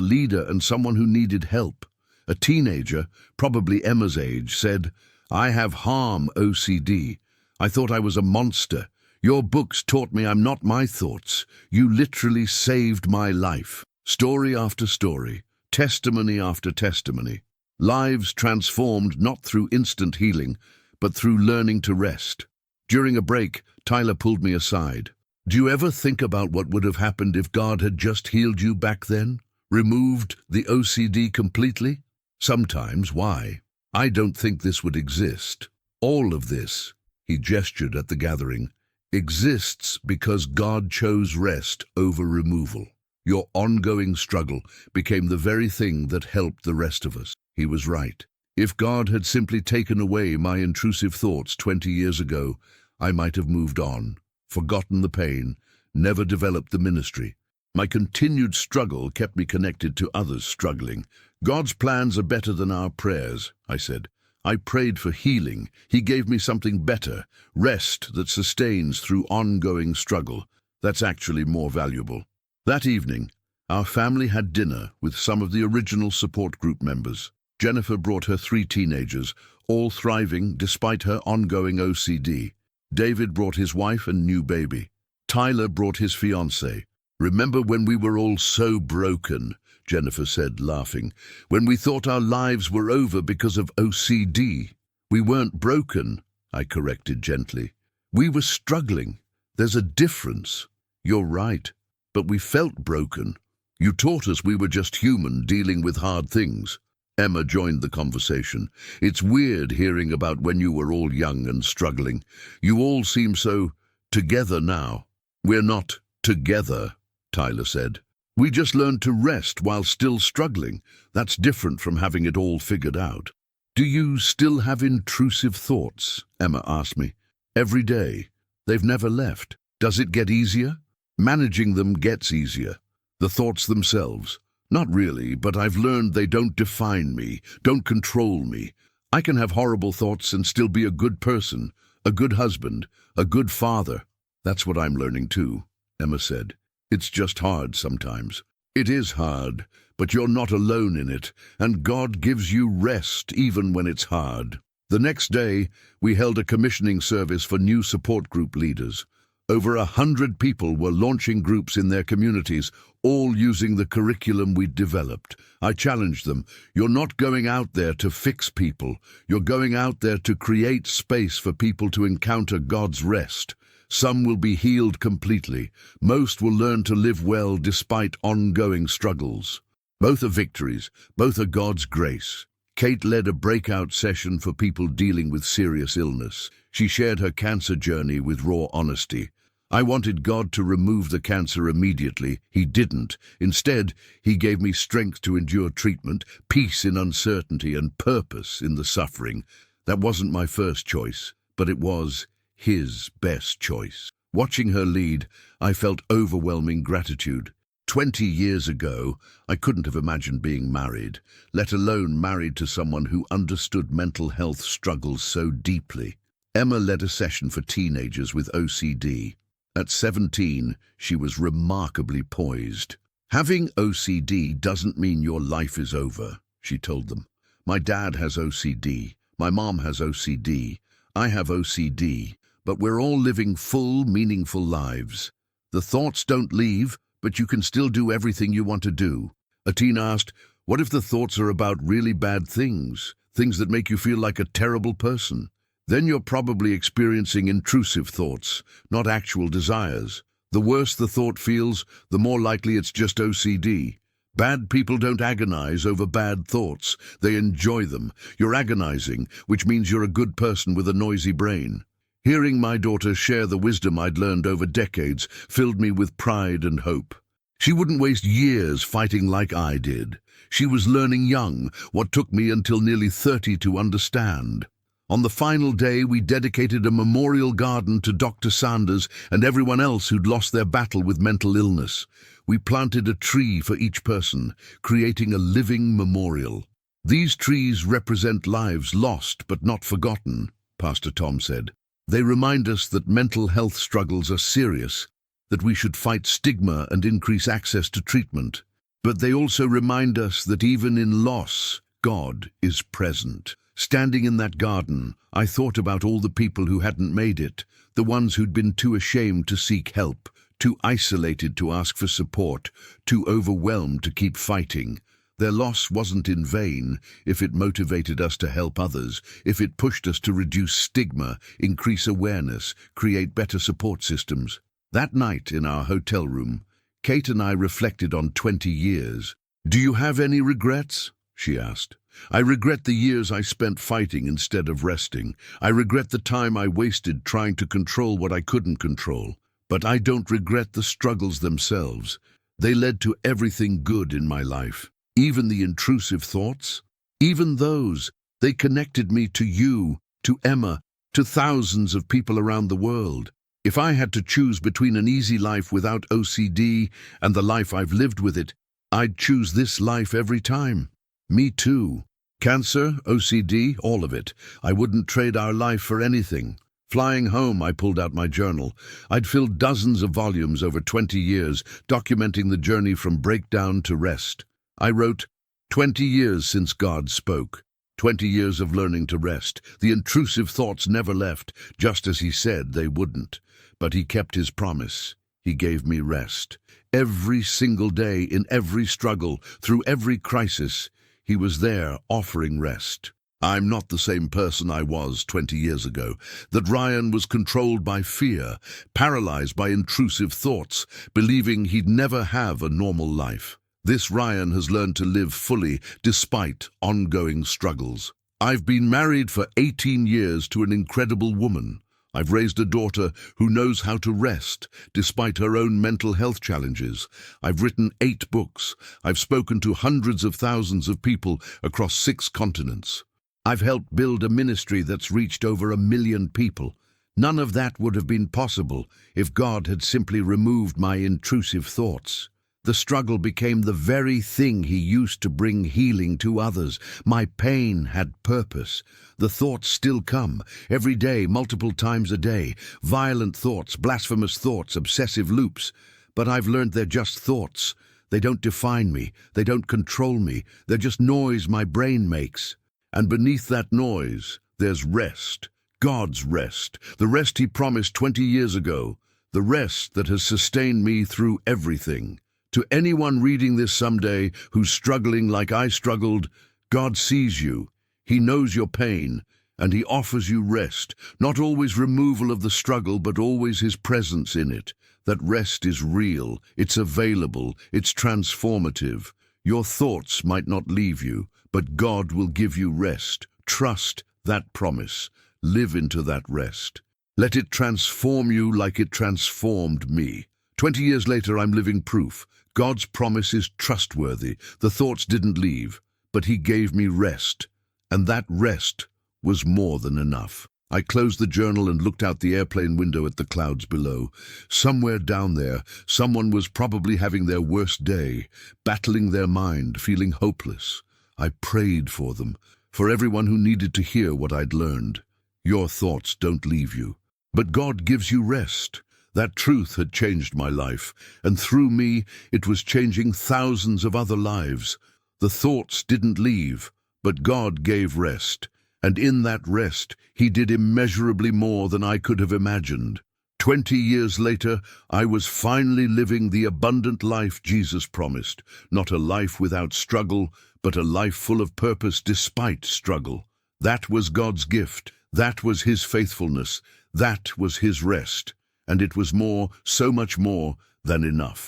leader and someone who needed help." A teenager, probably Emma's age, said, "I have harm OCD. I thought I was a monster. Your books taught me I'm not my thoughts. You literally saved my life." Story after story, testimony after testimony. Lives transformed not through instant healing, but through learning to rest. During a break, Tyler pulled me aside. "Do you ever think about what would have happened if God had just healed you back then? Removed the OCD completely?" "Sometimes. Why? I don't think this would exist. All of this," he gestured at the gathering, "exists because God chose rest over removal. Your ongoing struggle became the very thing that helped the rest of us." He was right. If God had simply taken away my intrusive thoughts 20 years ago, I might have moved on, forgotten the pain, never developed the ministry. My continued struggle kept me connected to others struggling. "God's plans are better than our prayers," I said. I prayed for healing. He gave me something better, rest that sustains through ongoing struggle. That's actually more valuable. That evening, our family had dinner with some of the original support group members. Jennifer brought her 3 teenagers, all thriving despite her ongoing OCD. David brought his wife and new baby. Tyler brought his fiancée. "Remember when we were all so broken?" Jennifer said, laughing. "When we thought our lives were over because of OCD. We weren't broken," I corrected gently. "We were struggling. There's a difference." "You're right, but we felt broken. You taught us we were just human dealing with hard things." Emma joined the conversation. "It's weird hearing about when you were all young and struggling. You all seem so together now." "We're not together," Tyler said. "We just learned to rest while still struggling. That's different from having it all figured out." "Do you still have intrusive thoughts?" Emma asked me. "Every day. They've never left. Does it get easier?" "Managing them gets easier. The thoughts themselves. Not really, but I've learned they don't define me, don't control me. I can have horrible thoughts and still be a good person, a good husband, a good father." "That's what I'm learning too," Emma said. "It's just hard sometimes." "It is hard, but you're not alone in it, and God gives you rest even when it's hard." The next day, we held a commissioning service for new support group leaders. Over 100 people were launching groups in their communities, all using the curriculum we'd developed. I challenged them. "You're not going out there to fix people. You're going out there to create space for people to encounter God's rest. Some will be healed completely. Most will learn to live well despite ongoing struggles. Both are victories. Both are God's grace." Kate led a breakout session for people dealing with serious illness. She shared her cancer journey with raw honesty. "I wanted God to remove the cancer immediately. He didn't. Instead, he gave me strength to endure treatment, peace in uncertainty, and purpose in the suffering. That wasn't my first choice, but it was his best choice." Watching her lead, I felt overwhelming gratitude. 20 years ago, I couldn't have imagined being married, let alone married to someone who understood mental health struggles so deeply. Emma led a session for teenagers with OCD. At 17, she was remarkably poised. "Having OCD doesn't mean your life is over," she told them. "My dad has OCD. My mom has OCD. I have OCD. But we're all living full, meaningful lives. The thoughts don't leave, but you can still do everything you want to do. A teen asked, what if the thoughts are about really bad things, things that make you feel like a terrible person? Then you're probably experiencing intrusive thoughts, not actual desires. The worse the thought feels, the more likely it's just OCD. Bad people don't agonize over bad thoughts. They enjoy them. You're agonizing, which means you're a good person with a noisy brain. Hearing my daughter share the wisdom I'd learned over decades filled me with pride and hope. She wouldn't waste years fighting like I did. She was learning young, what took me until nearly 30 to understand. On the final day, we dedicated a memorial garden to Dr. Sanders and everyone else who'd lost their battle with mental illness. We planted a tree for each person, creating a living memorial. These trees represent lives lost but not forgotten, Pastor Tom said. They remind us that mental health struggles are serious, that we should fight stigma and increase access to treatment. But they also remind us that even in loss, God is present. Standing in that garden, I thought about all the people who hadn't made it, the ones who'd been too ashamed to seek help, too isolated to ask for support, too overwhelmed to keep fighting. Their loss wasn't in vain if it motivated us to help others, if it pushed us to reduce stigma, increase awareness, create better support systems. That night in our hotel room, Kate and I reflected on 20 years. Do you have any regrets? She asked. I regret the years I spent fighting instead of resting. I regret the time I wasted trying to control what I couldn't control. But I don't regret the struggles themselves. They led to everything good in my life. Even the intrusive thoughts. Even those. They connected me to you, to Emma, to thousands of people around the world. If I had to choose between an easy life without OCD and the life I've lived with it, I'd choose this life every time. Me too. Cancer, OCD, all of it. I wouldn't trade our life for anything. Flying home, I pulled out my journal. I'd filled dozens of volumes over 20 years, documenting the journey from breakdown to rest. I wrote, 20 years since God spoke. 20 years of learning to rest. The intrusive thoughts never left, just as he said they wouldn't. But he kept his promise. He gave me rest. Every single day, in every struggle, through every crisis, he was there offering rest. I'm not the same person I was 20 years ago. That Ryan was controlled by fear, paralyzed by intrusive thoughts, believing he'd never have a normal life. This Ryan has learned to live fully despite ongoing struggles. I've been married for 18 years to an incredible woman. I've raised a daughter who knows how to rest despite her own mental health challenges. I've written 8 books. I've spoken to hundreds of thousands of people across 6 continents. I've helped build a ministry that's reached over 1 million people. None of that would have been possible if God had simply removed my intrusive thoughts. The struggle became the very thing he used to bring healing to others. My pain had purpose. The thoughts still come, every day, multiple times a day. Violent thoughts, blasphemous thoughts, obsessive loops. But I've learned they're just thoughts. They don't define me. They don't control me. They're just noise my brain makes. And beneath that noise, there's rest. God's rest. The rest he promised 20 years ago. The rest that has sustained me through everything. To anyone reading this someday who's struggling like I struggled, God sees you. He knows your pain, and he offers you rest. Not always removal of the struggle, but always his presence in it. That rest is real, it's available, it's transformative. Your thoughts might not leave you, but God will give you rest. Trust that promise. Live into that rest. Let it transform you like it transformed me. 20 years later, I'm living proof. God's promise is trustworthy. The thoughts didn't leave, but he gave me rest. And that rest was more than enough. I closed the journal and looked out the airplane window at the clouds below. Somewhere down there, someone was probably having their worst day, battling their mind, feeling hopeless. I prayed for them, for everyone who needed to hear what I'd learned. Your thoughts don't leave you, but God gives you rest. That truth had changed my life, and through me, it was changing thousands of other lives. The thoughts didn't leave, but God gave rest, and in that rest, he did immeasurably more than I could have imagined. 20 years later, I was finally living the abundant life Jesus promised. Not a life without struggle, but a life full of purpose despite struggle. That was God's gift. That was His faithfulness. That was His rest. And it was more, so much more, than enough.